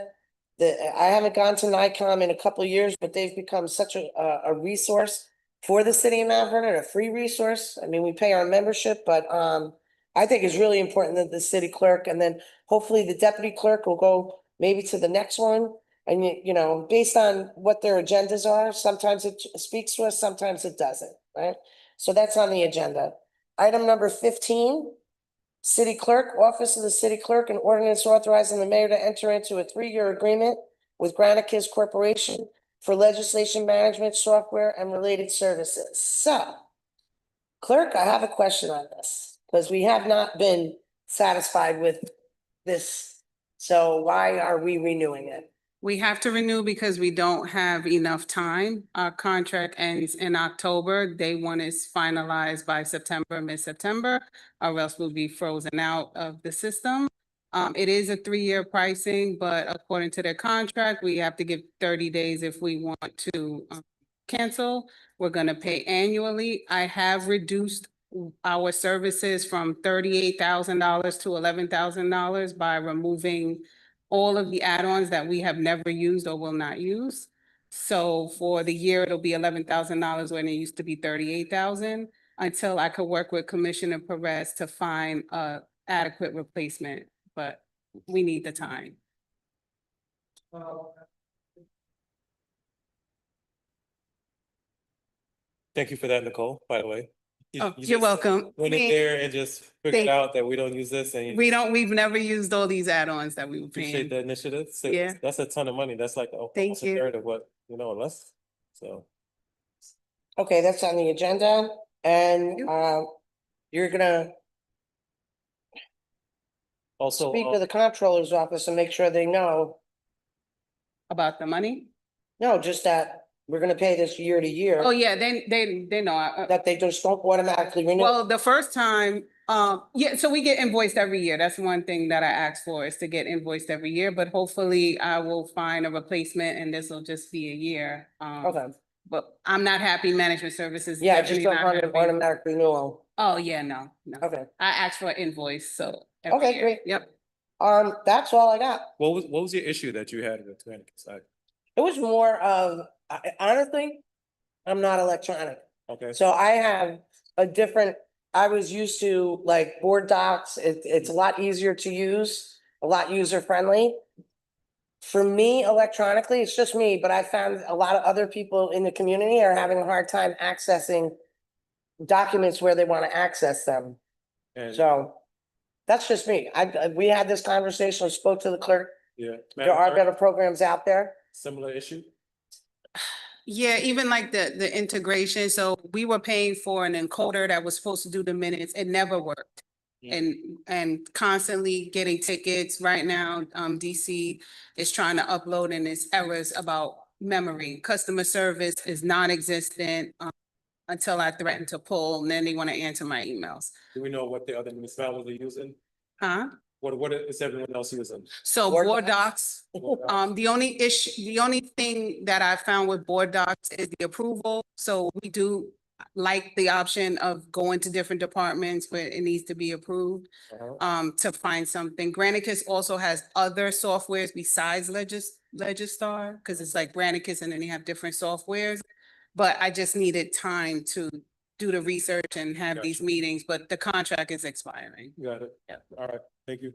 I haven't gone to NICOM in a couple of years, but they've become such a resource for the city of Mount Vernon, a free resource. I mean, we pay our membership, but I think it's really important that the city clerk, and then hopefully the deputy clerk will go maybe to the next one. And you know, based on what their agendas are, sometimes it speaks to us, sometimes it doesn't, right? So that's on the agenda. Item number 15, City Clerk, Office of the City Clerk, and ordinance authorizing the mayor to enter into a 3-year agreement with Granicus Corporation for legislation management software and related services. So, clerk, I have a question on this, because we have not been satisfied with this. So why are we renewing it? We have to renew because we don't have enough time. Our contract ends in October. They want us finalized by September, mid-September, or else we'll be frozen out of the system. It is a 3-year pricing, but according to their contract, we have to give 30 days if we want to cancel. We're gonna pay annually. I have reduced our services from $38,000 to $11,000 by removing all of the add-ons that we have never used or will not use. So for the year, it'll be $11,000 when it used to be 38,000, until I could work with Commissioner Perez to find a adequate replacement, but we need the time. Thank you for that, Nicole, by the way. Oh, You you're just welcome. went in there and just figured Thank- out that we don't use this and you We've never used all these add-ons that we were appreciate paying. the initiative. So Yeah. that's a ton of money. That's like almost a you. third of what, less. So. Okay, that's on the agenda, and you're gonna Also, speak with the comptroller's office and make sure they know, About the money? no, just that we're gonna pay this year to year. Oh, yeah, they know. That they just don't automatically renew. Well, the first time, yeah, so we get invoiced every year. That's one thing that I asked for, is to get invoiced every year, but hopefully I will find a replacement and this will just be a year. Okay, But I'm not happy. Management services. yeah, just definitely don't not want an happy. automatic renewal. Oh, yeah, no. Okay, I asked for an invoice, so. every Okay, year. great. Yep. that's all I got. what was your issue that you had with Atlantic side? It was more of, honestly, I'm not electronic. Okay. So I have a different, I was used to like board docs, it's a lot easier to use, a lot user friendly. For me, electronically, it's just me, but I found a lot of other people in the community are having a hard time accessing documents where they want to access them. And So that's just me. We had this conversation, I spoke to the clerk. yeah. There are better programs out there. Similar issue? Yeah, even like the integration. So we were paying for an encoder that was supposed to do the minutes. It never worked. Yeah. And constantly getting tickets right now. DC is trying to upload and it's errors about memory. Customer service is non-existent until I threaten to pull, and then they want to answer my emails. Do we know what the other municipalities are using? Huh? What is everyone else using? So Board board docs. The only thing that I found with board docs is the approval. So we do like the option of going to different departments, but it needs to be approved to find something. Granicus also has other softwares besides Legistar, because it's like Granicus and then they have different softwares. But I just needed time to do the research and have these Gotcha. meetings, but the contract is expiring. Got it. Yeah. All right, thank you.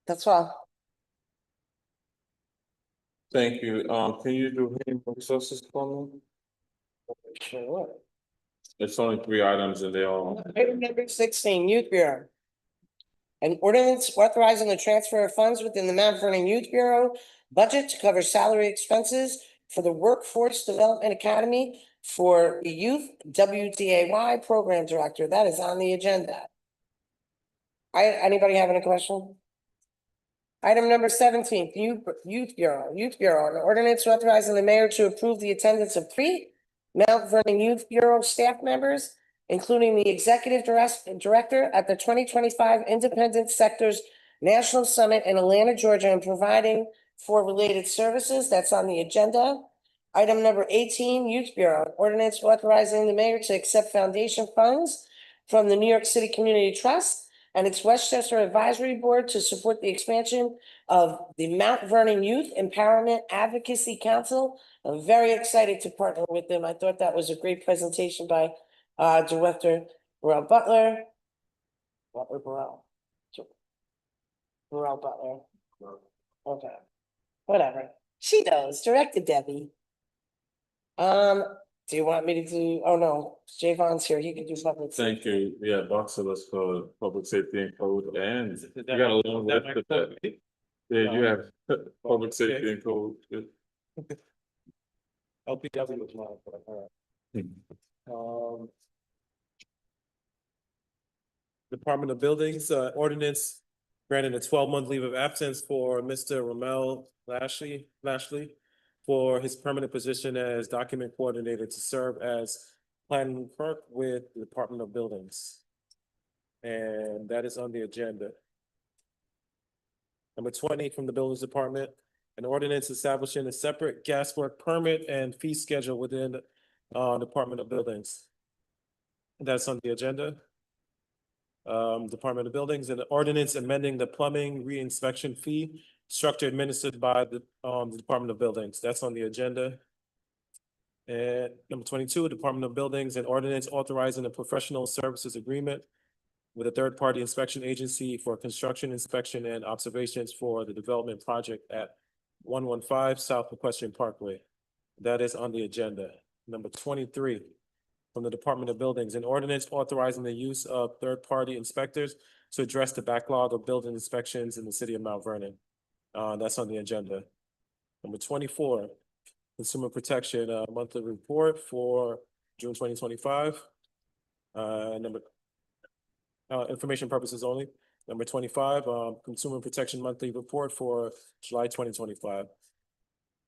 That's all. Thank you. Can you do human resources for me? Sure. It's only 3 items and they all. Item number 16, Youth Bureau. An ordinance authorizing the transfer of funds within the Mount Vernon Youth Bureau budget to cover salary expenses for the Workforce Development Academy for the Youth WDAY Program Director. That is on the agenda. Anybody have any question? Item number 17, Youth Bureau, an ordinance authorizing the mayor to approve the attendance of 3 Mount Vernon Youth Bureau staff members, including the executive director at the 2025 Independent Sectors National Summit in Atlanta, Georgia, and providing for related services. That's on the agenda. Item number 18, Youth Bureau, an ordinance authorizing the mayor to accept foundation funds from the New York City Community Trust and its Westchester Advisory Board to support the expansion of the Mount Vernon Youth Empowerment Advocacy Council. I'm very excited to partner with them. I thought that was a great presentation by Director Burrell Butler. Burrell Butler. Okay, whatever. She knows, Director Debbie. Do you want me to do, oh no, Javon's here, he can do public. Thank you. Yeah, Boxer, let's for public safety and code, and you got a long list of that. Yeah, you have public safety and code. LPW was mine, but, all right. Department of Buildings, ordinance granting a 12-month leave of absence for Mr. Ramel Lashley for his permanent position as document coordinator to serve as planning clerk with the Department of Buildings. And that is on the agenda. Number 20 from the Buildings Department, an ordinance establishing a separate gas work permit and fee schedule within Department of Buildings. That's on the agenda. Department of Buildings, and ordinance amending the plumbing re-inspection fee structure administered by the Department of Buildings. That's on the agenda. And number 22, Department of Buildings, and ordinance authorizing a professional services agreement with a third-party inspection agency for construction inspection and observations for the development project at 115 South Equestrian Parkway. That is on the agenda. Number 23, from the Department of Buildings, an ordinance authorizing the use of third-party inspectors to address the backlog of building inspections in the city of Mount Vernon. That's on the agenda. Number 24, Consumer Protection monthly report for June 2025. Information purposes only. Number 25, Consumer Protection monthly report for July 2025.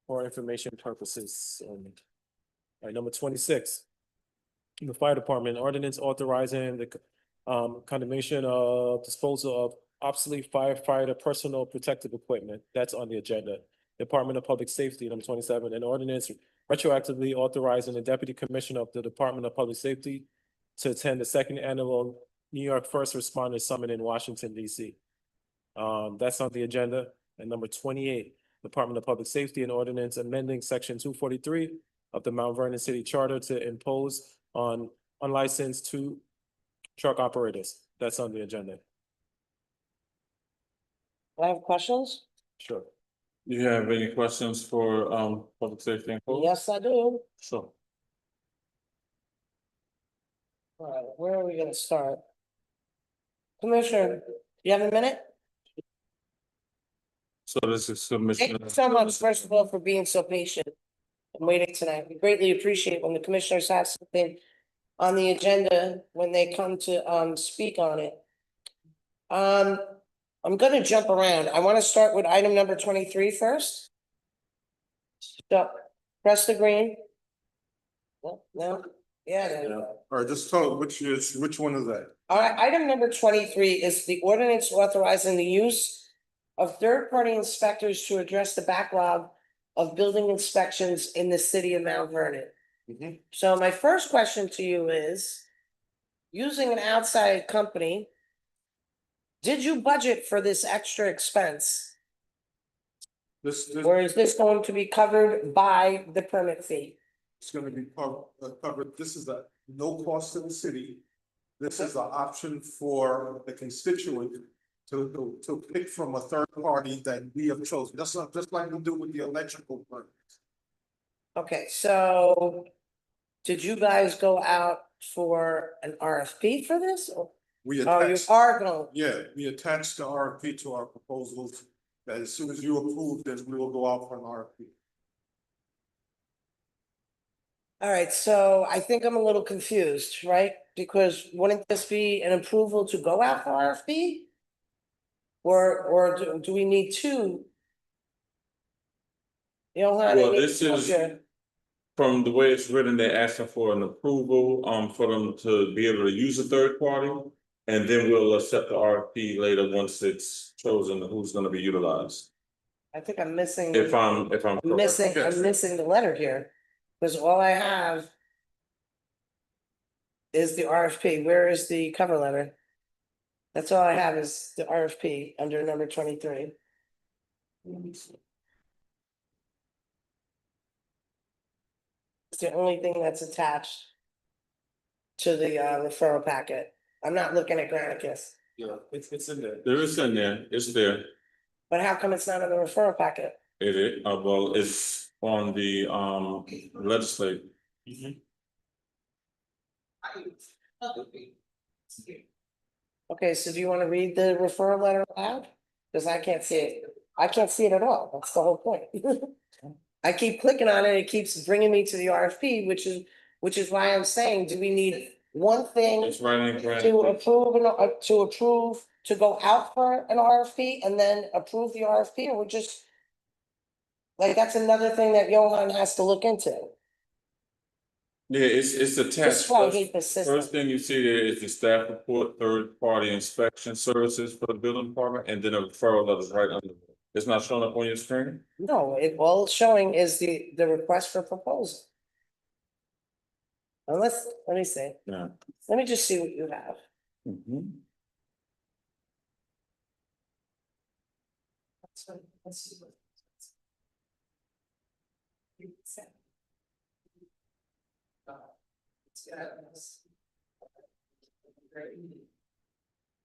For information purposes only. All right, number 26. The Fire Department ordinance authorizing the condemnation of disposal of obsolete firefighter personal protective equipment. That's on the agenda. Department of Public Safety, number 27, an ordinance retroactively authorizing the Deputy Commissioner of the Department of Public Safety to attend the second annual New York First Responders Summit in Washington, D.C. That's on the agenda. And number 28, Department of Public Safety, an ordinance amending section 243 of the Mount Vernon City Charter to impose on unlicensed truck operators. That's on the agenda. I have questions? Sure. You have any questions for public safety and code? Yes, I do. Sure. All right, where are we gonna start? Commissioner, you have a minute? So this is submission. Thank you so much, first of all, for being so patient and waiting tonight. We greatly appreciate when the commissioners have something on the agenda when they come to speak on it. I'm gonna jump around. I want to start with item number 23 first. So, press the green. No, yeah, there we go. All right, just tell which one is that? All right, item number 23 is the ordinance authorizing the use of third-party inspectors to address the backlog of building inspections in the city of Mount Vernon. So my first question to you is, using an outside company, did you budget for this extra expense? This Or is this going to be covered by the permit fee? is gonna be covered, this is a no cost to the city. This is an option for the constituent to pick from a third party that we have chosen. That's not just like we do with the electrical permit. Okay, so did you guys go out for an RFP for this? We Oh, you attached, are going, yeah, we attached the RFP to our proposals. That as soon as you approve this, we will go out for an RFP. all right, so I think I'm a little confused, right? Because wouldn't this be an approval to go out for RFP? Or do we need two? You know, Well, this is, from the way it's written, they're asking for an approval, for them to be able to use a third party. And then we'll accept the RFP later once it's chosen who's gonna be utilized. I think I'm missing. If I'm I'm correct. missing the letter here, because all I have is the RFP. Where is the cover letter? That's all I have is the RFP under number 23. It's the only thing that's attached to the referral packet. I'm not looking at Granicus, Yeah, it's in there. There is in there, it's there. but how come it's not in the referral packet? It is, well, it's on the legislative. Okay, so do you want to read the referral letter aloud? Because I can't see it. I can't see it at all. That's the whole point. I keep clicking on it, it keeps bringing me to the RFP, which is why I'm saying, do we need one thing It's running, to approve, to go out for an RFP and then approve the RFP, or we're just. Like, that's another thing that Johan has to look into. Yeah, it's attached. This is why I hate this system. First thing you see there is the staff report, third-party inspection services for the building department, and then a referral letter right under it. It's not showing up on your screen? No, all it's showing is the request for proposal. Unless, let me see, Yeah. let me just see what you have. Mhm. Let's see what-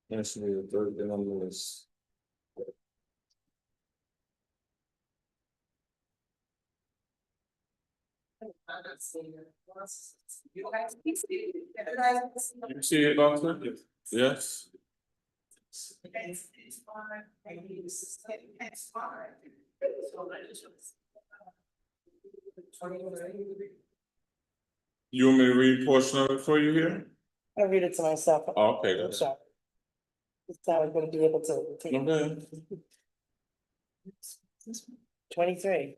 Let's see, the third thing on the list. You see it, Doctor? Yes. You want me to read a portion of it for you here? I read it to myself. Oh, okay, I'm that's. sorry. It's not gonna be able to. Okay. 23.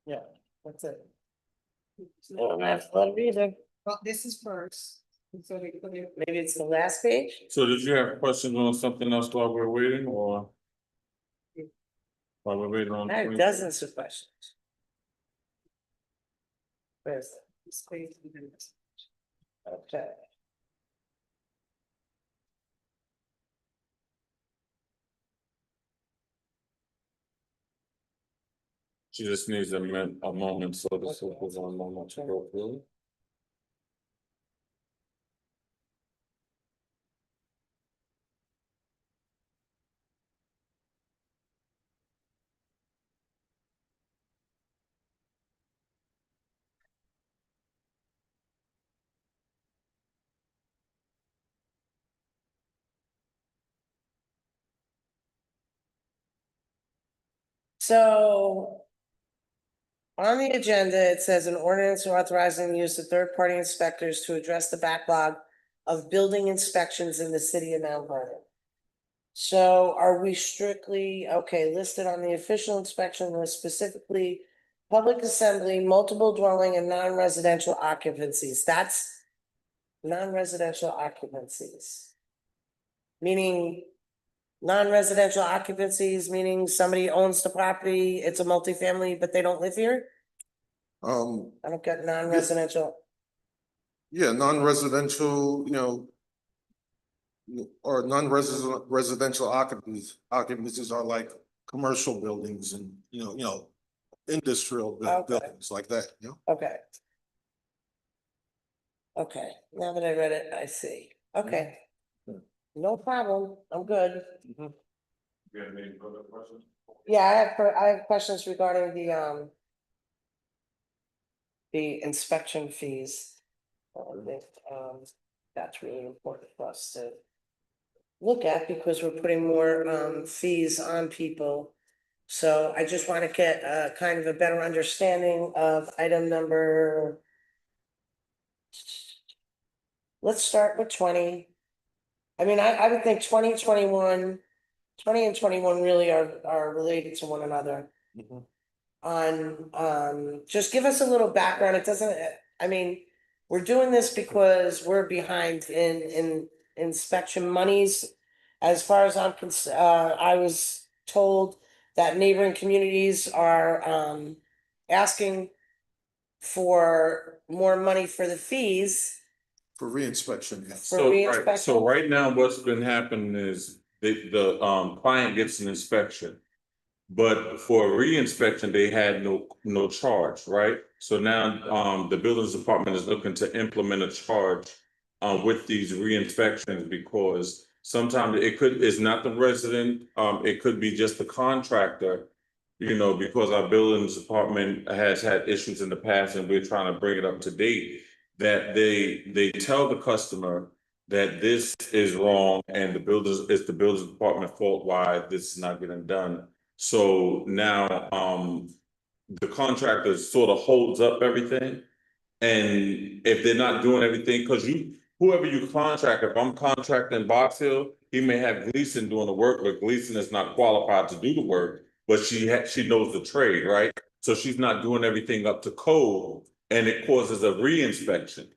Yeah, that's it. I don't have to let it either. Well, this is first. So they put it. Maybe it's the last page? So did you have questions on something else while we're waiting, or? While we're waiting on. I have dozens of questions. Where's that? Okay. She just needs a moment, so this is on a moment to go through. So. On the agenda, it says an ordinance authorizing the use of third-party inspectors to address the backlog of building inspections in the city of Mount Vernon. So are we strictly, okay, listed on the official inspection list specifically, public assembly, multiple dwelling and non-residential occupancies, that's non-residential occupancies. Meaning, non-residential occupancies, meaning somebody owns the property, it's a multifamily, but they don't live here? I don't get non-residential. Yeah, non-residential, or residential occupancies are like commercial buildings and, industrial Okay. buildings like that, Okay. Okay, now that I read it, I see. Okay. No problem, I'm good. You have any further questions? Yeah, I have questions regarding the inspection fees. I think, that's really important for us to look at because we're putting more, fees on people. So I just want to get a kind of a better understanding of item number. Let's start with 20. I mean, I would think 20, 21, 20 and 21 really are related to one another. Just give us a little background. It doesn't, I mean, we're doing this because we're behind in inspection monies. As far as I was told that neighboring communities are, asking for more money for the fees. for reinspection, yes. For So, re-inspection? right, so right now, what's been happening is the client gets an inspection. But for a re-inspection, they had no charge, right? So now, the buildings department is looking to implement a charge with these re-inspections because sometimes it's not the resident, it could be just the contractor. Because our buildings department has had issues in the past and we're trying to bring it up to date. that they tell the customer that this is wrong and it's the builders department fault why this is not getting done. So now, the contractor sort of holds up everything. And if they're not doing everything, because whoever you contract, if I'm contracting Box Hill, he may have Gleason doing the work, but Gleason is not qualified to do the work, but she knows the trade, right? So she's not doing everything up to code, and it causes a re-inspection.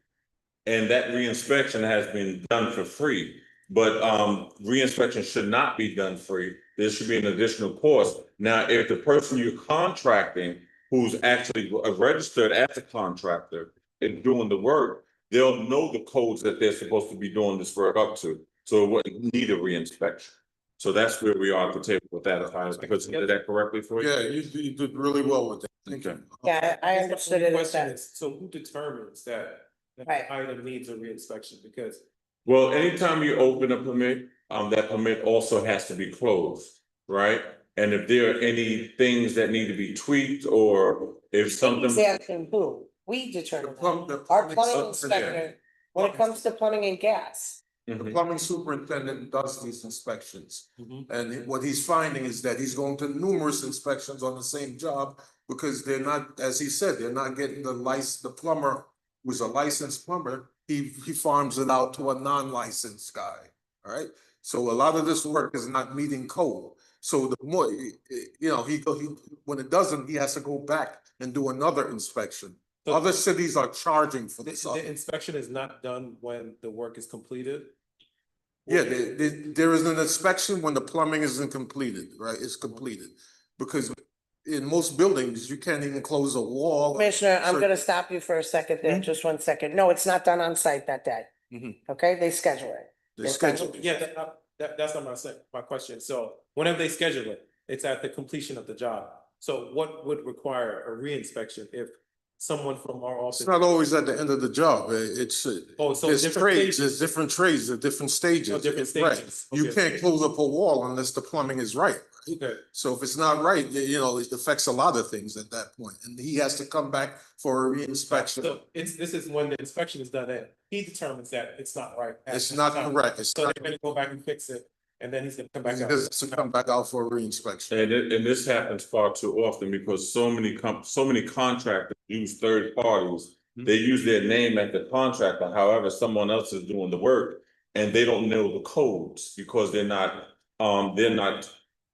And that re-inspection has been done for free. But re-inspection should not be done free. There should be an additional cost. Now, if the person you're contracting, who's actually registered as a contractor and doing the work, they'll know the codes that they're supposed to be doing this work up to. So it wouldn't need a re-inspection. So that's where we are at the table with that. If I was did that correctly for you? Yeah, you did really well with that. Thank you. Yeah, I The understood it as question that. is, so who determines that Right. the item needs a reinspection? Because Well, anytime you open a permit, that permit also has to be closed, right? And if there are any things that need to be tweaked or if something. He's asking who? We determine that. Our plumbing inspector, when it comes to plumbing and gas. The Mhm. plumbing superintendent does these inspections. And what he's finding is that he's going to numerous inspections on the same job because they're not, as he said, they're not getting the plumber who's a licensed plumber. He farms it out to a non-licensed guy, all right? So a lot of this work is not meeting code. So the more, when it doesn't, he has to go back and do another inspection. So- Other cities are charging for this. the inspection is not done when the work is completed. Yeah, there is an inspection when the plumbing isn't completed, right? It's completed. Because in most buildings, you can't even close a wall. Commissioner, I'm So- gonna stop you for a second there, just 1 second. No, it's not done on site that day. Mhm. Okay, they schedule it. They schedule. Yeah, that's not my question. So whenever they schedule it, it's at the completion of the job. So what would require a reinspection if someone from our office? It's not always at the end of the job. It's, Oh, so there's different trades, stages. there's different trades, there's different stages. Oh, different Right. stages. You Okay. can't close up a wall unless the plumbing is right. Okay. So if it's not right, it affects a lot of things at that point. And he has to come back for a reinspection. So this is when the inspection is done, and he determines that it's not right. at It's the not time. correct. It's So not, they're gonna go back and fix it, and then he's gonna come back he out. has to come back out for a reinspection. And this happens far too often because so many contractors use third parties. They use their name at the contractor, however, someone else is doing the work. And they don't know the codes because they're not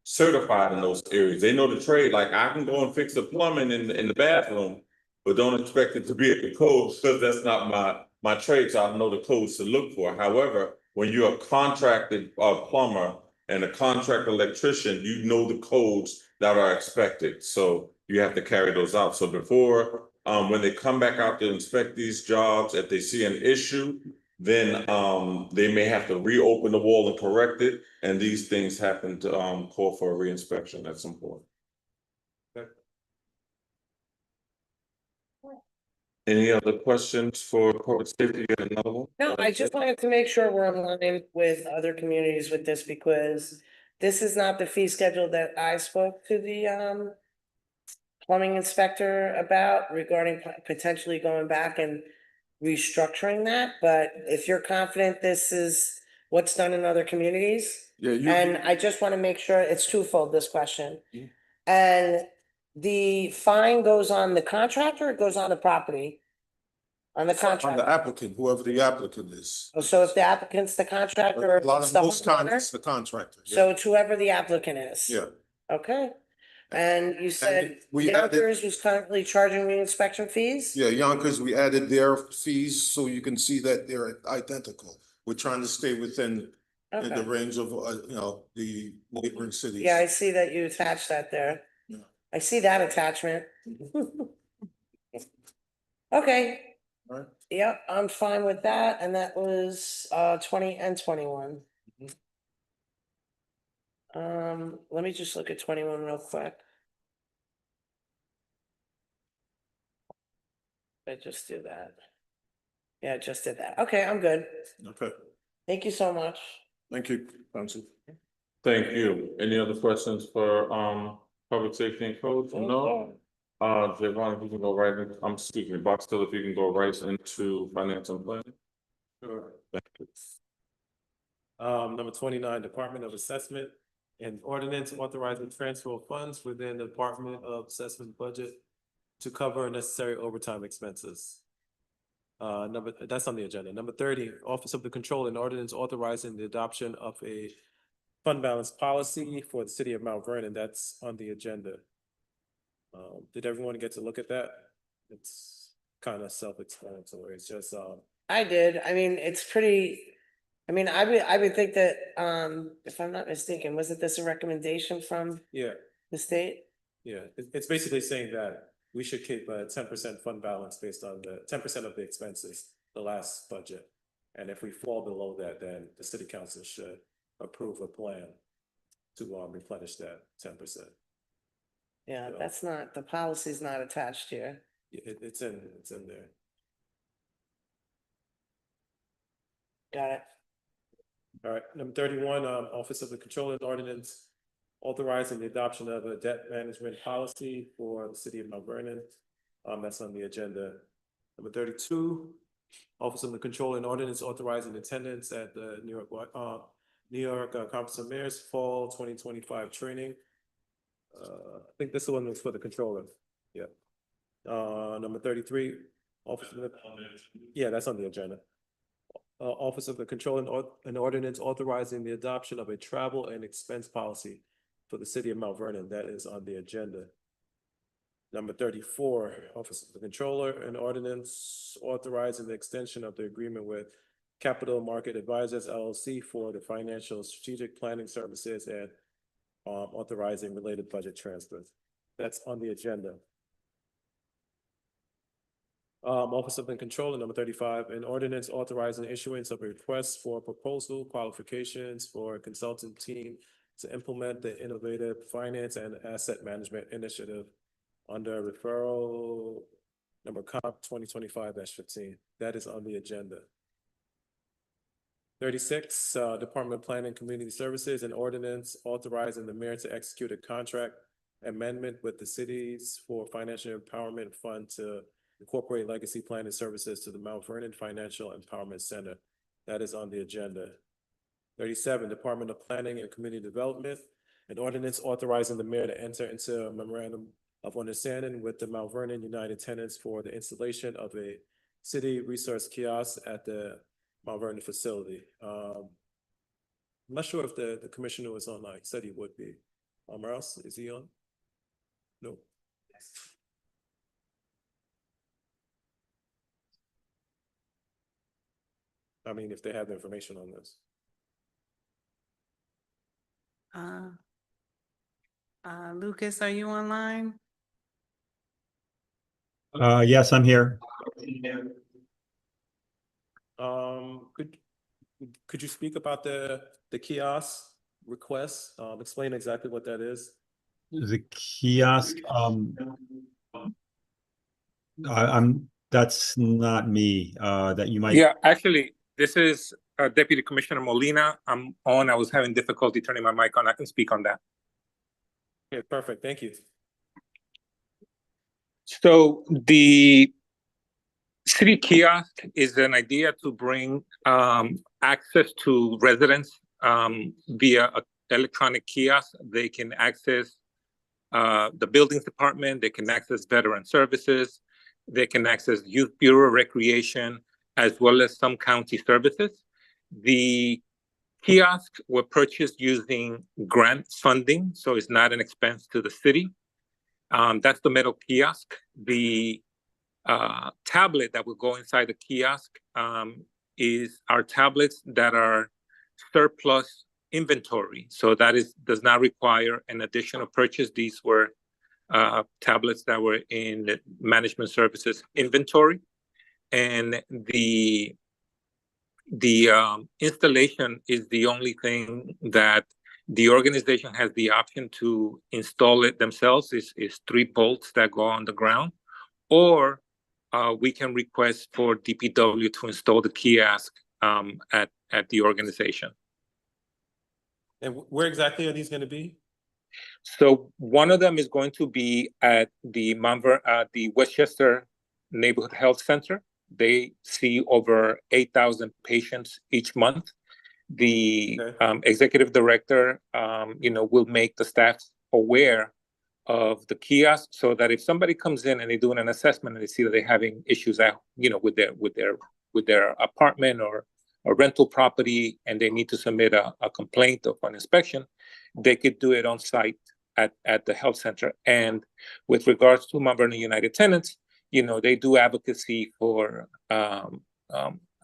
certified in those areas. They know the trade, like I can go and fix the plumbing in the bathroom, but don't expect it to be at the code because that's not my trade, so I don't know the codes to look for. However, when you're a contracted plumber and a contract electrician, you know the codes that are expected, so you have to carry those out. So before, when they come back out to inspect these jobs, if they see an issue, then they may have to reopen the wall and correct it, and these things happen to call for a reinspection at some point. Any other questions for public safety? You got another one? No, I just wanted to make sure we're aligned with other communities with this because this is not the fee schedule that I spoke to the plumbing inspector about regarding potentially going back and restructuring that, but if you're confident this is what's done in other communities, Yeah, and I just want to make sure it's twofold, this question. Yeah. And the fine goes on the contractor, or it goes on the property? On the on contract. the applicant, whoever the applicant is. So if the applicant's the contractor, A lot it's of the most times homeowner? it's the contractor. Yeah. So it's whoever the applicant is? Yeah. Okay. And you said we added- Yonkers was currently charging re-inspection fees? Yeah, Yonkers, we added their fees so you can see that they're identical. We're trying to stay within in the Okay. range of, the neighboring cities. Yeah, I see that you attached that there. Yeah. I see that attachment. Okay. Alright. Yep, I'm fine with that, and that was 20 and 21. Let me just look at 21 real quick. I just do that. Yeah, I just did that. Okay, I'm good. Okay, Thank you so much. thank you, Council. Thank you. Any other questions for public safety and code? No. Javon, if you can go right in, excuse me, Boxell, if you can go right into finance and planning. Sure. Thank you. Number 29, Department of Assessment and ordinance authorizing transfer of funds within the Department of Assessment budget to cover necessary overtime expenses. That's on the agenda. Number 30, Office of the Control and ordinance authorizing the adoption of a fund balance policy for the city of Mount Vernon. That's on the agenda. Did everyone get to look at that? It's kind of self-explanatory. It's just, I did. I mean, it's pretty, I mean, I would think that, if I'm not mistaken, wasn't this a recommendation from yeah, the state? yeah. It's basically saying that we should keep a 10% fund balance based on the 10% of the expenses, the last budget. And if we fall below that, then the city council should approve a plan to replenish that 10%. Yeah, So- that's not, the policy's not attached here. It's in there. Got it. All right, number 31, Office of the Controller's Ordinance authorizing the adoption of a debt management policy for the city of Mount Vernon. That's on the agenda. Number 32, Office of the Controller and Ordinance authorizing attendance at the New York Conference of Mayors Fall 2025 training. I think this one was for the controller. Yeah. Number 33, Office of the, yeah, that's on the agenda. Office of the Control and Ordinance authorizing the adoption of a travel and expense policy for the city of Mount Vernon. That is on the agenda. Number 34, Office of the Controller and Ordinance authorizing the extension of the agreement with Capital Market Advisors LLC for the financial strategic planning services and authorizing related budget transfers. That's on the agenda. Office of the Controller, number 35, an ordinance authorizing issuance of a request for proposal qualifications for a consultant team to implement the innovative finance and asset management initiative under referral number COP 2025-15. That is on the agenda. 36, Department of Planning and Community Services, an ordinance authorizing the mayor to execute a contract amendment with the cities for financial empowerment fund to incorporate legacy planning services to the Mount Vernon Financial Empowerment Center. That is on the agenda. 37, Department of Planning and Community Development, an ordinance authorizing the mayor to enter into a memorandum of understanding with the Mount Vernon United Tenants for the installation of a city resource kiosk at the Mount Vernon facility. I'm not sure if the commissioner was online. He said he would be. Rouse, is he on? No. I mean, if they have information on this. Lucas, are you online? Yes, I'm here. Could you speak about the kiosk request? Explain exactly what that is. The kiosk, that's not me, that you might. Yeah, actually, this is Deputy Commissioner Molina. I'm on. I was having difficulty turning my mic on. I can speak on that. Okay, perfect. Thank you. So the city kiosk is an idea to bring access to residents via an electronic kiosk. They can access the buildings department. They can access veteran services. They can access youth bureau, recreation, as well as some county services. The kiosks were purchased using grant funding, so it's not an expense to the city. That's the metal kiosk. The tablet that will go inside the kiosk is our tablets that are surplus inventory. So that does not require an additional purchase. These were tablets that were in the management services inventory. And the installation is the only thing that the organization has the option to install it themselves. Is 3 bolts that go on the ground, or we can request for DPW to install the kiosk at the organization. And where exactly are these going to be? So one of them is going to be at the the Westchester Neighborhood Health Center. They see over 8,000 patients each month. The executive director, will make the staff aware of the kiosk so that if somebody comes in and they're doing an assessment and they see that they're having issues out, with their apartment or a rental property, and they need to submit a complaint or an inspection, they could do it on site at the health center. And with regards to Mount Vernon United tenants, they do advocacy for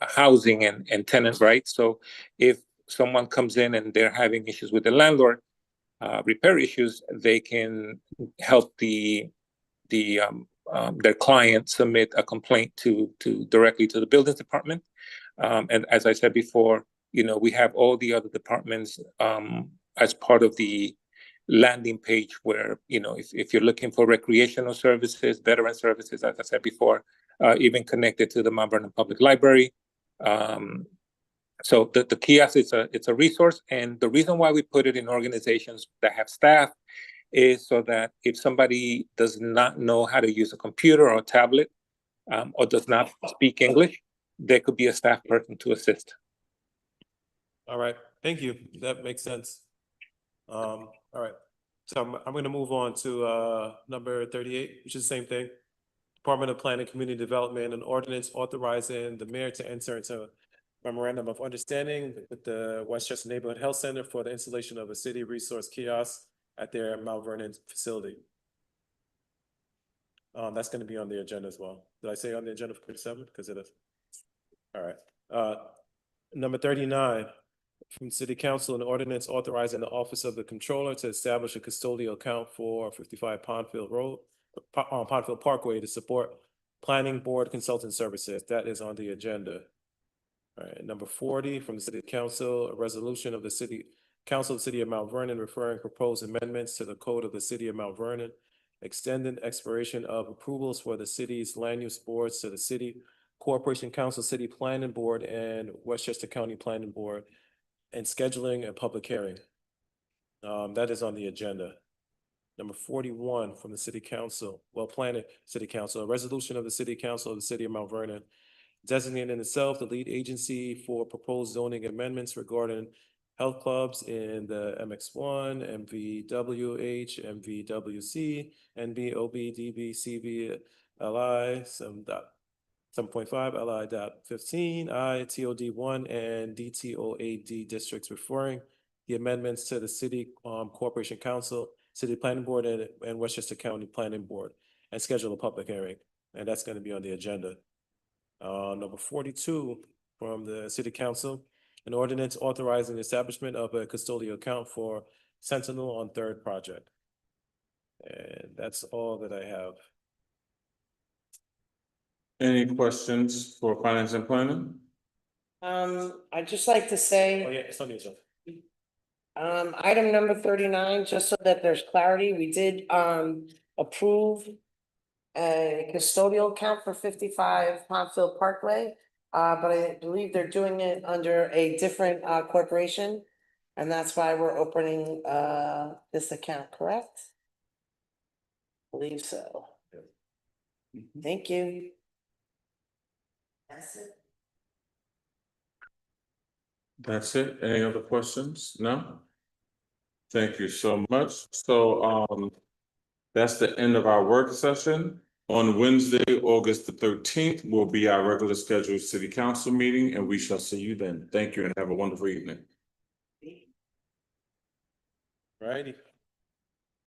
housing and tenant rights. So if someone comes in and they're having issues with the landlord, repair issues, they can help their client submit a complaint to directly to the buildings department. And as I said before, we have all the other departments as part of the landing page where, if you're looking for recreational services, veteran services, as I said before, even connected to the Mount Vernon Public Library. So the kiosk it's a resource, and the reason why we put it in organizations that have staff is so that if somebody does not know how to use a computer or a tablet, or does not speak English, there could be a staff person to assist. All right, thank you. That makes sense. All right, so I'm going to move on to number 38, which is the same thing. Department of Planning, Community Development, an ordinance authorizing the mayor to enter into memorandum of understanding with the Westchester Neighborhood Health Center for the installation of a city resource kiosk at their Mount Vernon facility. That's going to be on the agenda as well. Did I say on the agenda for 37? Because it is. All right. Number 39, from City Council, an ordinance authorizing the Office of the Controller to establish a custodial account for 55 Pondfield Parkway to support Planning Board Consultant Services. That is on the agenda. All right, number 40, from the City Council, a resolution of the City Council of the City of Mount Vernon referring proposed amendments to the Code of the City of Mount Vernon, extending expiration of approvals for the city's land use boards to the City Corporation Council, City Planning Board, and Westchester County Planning Board, and scheduling a public hearing. That is on the agenda. Number 41, from the City Council, Planning City Council, a resolution of the City Council of the City of Mount Vernon designating itself the lead agency for proposed zoning amendments regarding health clubs in the MX1, MVWH, MVWC, NBOB, DB, CV, LI, 7.5, LI.15, I, TOD1, and DTOAD districts, referring the amendments to the City Corporation Council, City Planning Board, and Westchester County Planning Board, and schedule a public hearing. And that's going to be on the agenda. Number 42, from the City Council, an ordinance authorizing the establishment of a custodial account for Sentinel on 3rd Project. And that's all that I have. Any questions for finance and planning? I'd just like to say. Oh, yeah, it's on the agenda. Item number 39, just so that there's clarity, we did approve a custodial account for 55 Pondfield Parkway, but I believe they're doing it under a different corporation, and that's why we're opening this account, correct? I believe so. Thank you. That's it. That's it. Any other questions? No? Thank you so much. So that's the end of our work session. On Wednesday, August the 13th, will be our regular scheduled city council meeting, and we shall see you then. Thank you and have a wonderful evening. Righty.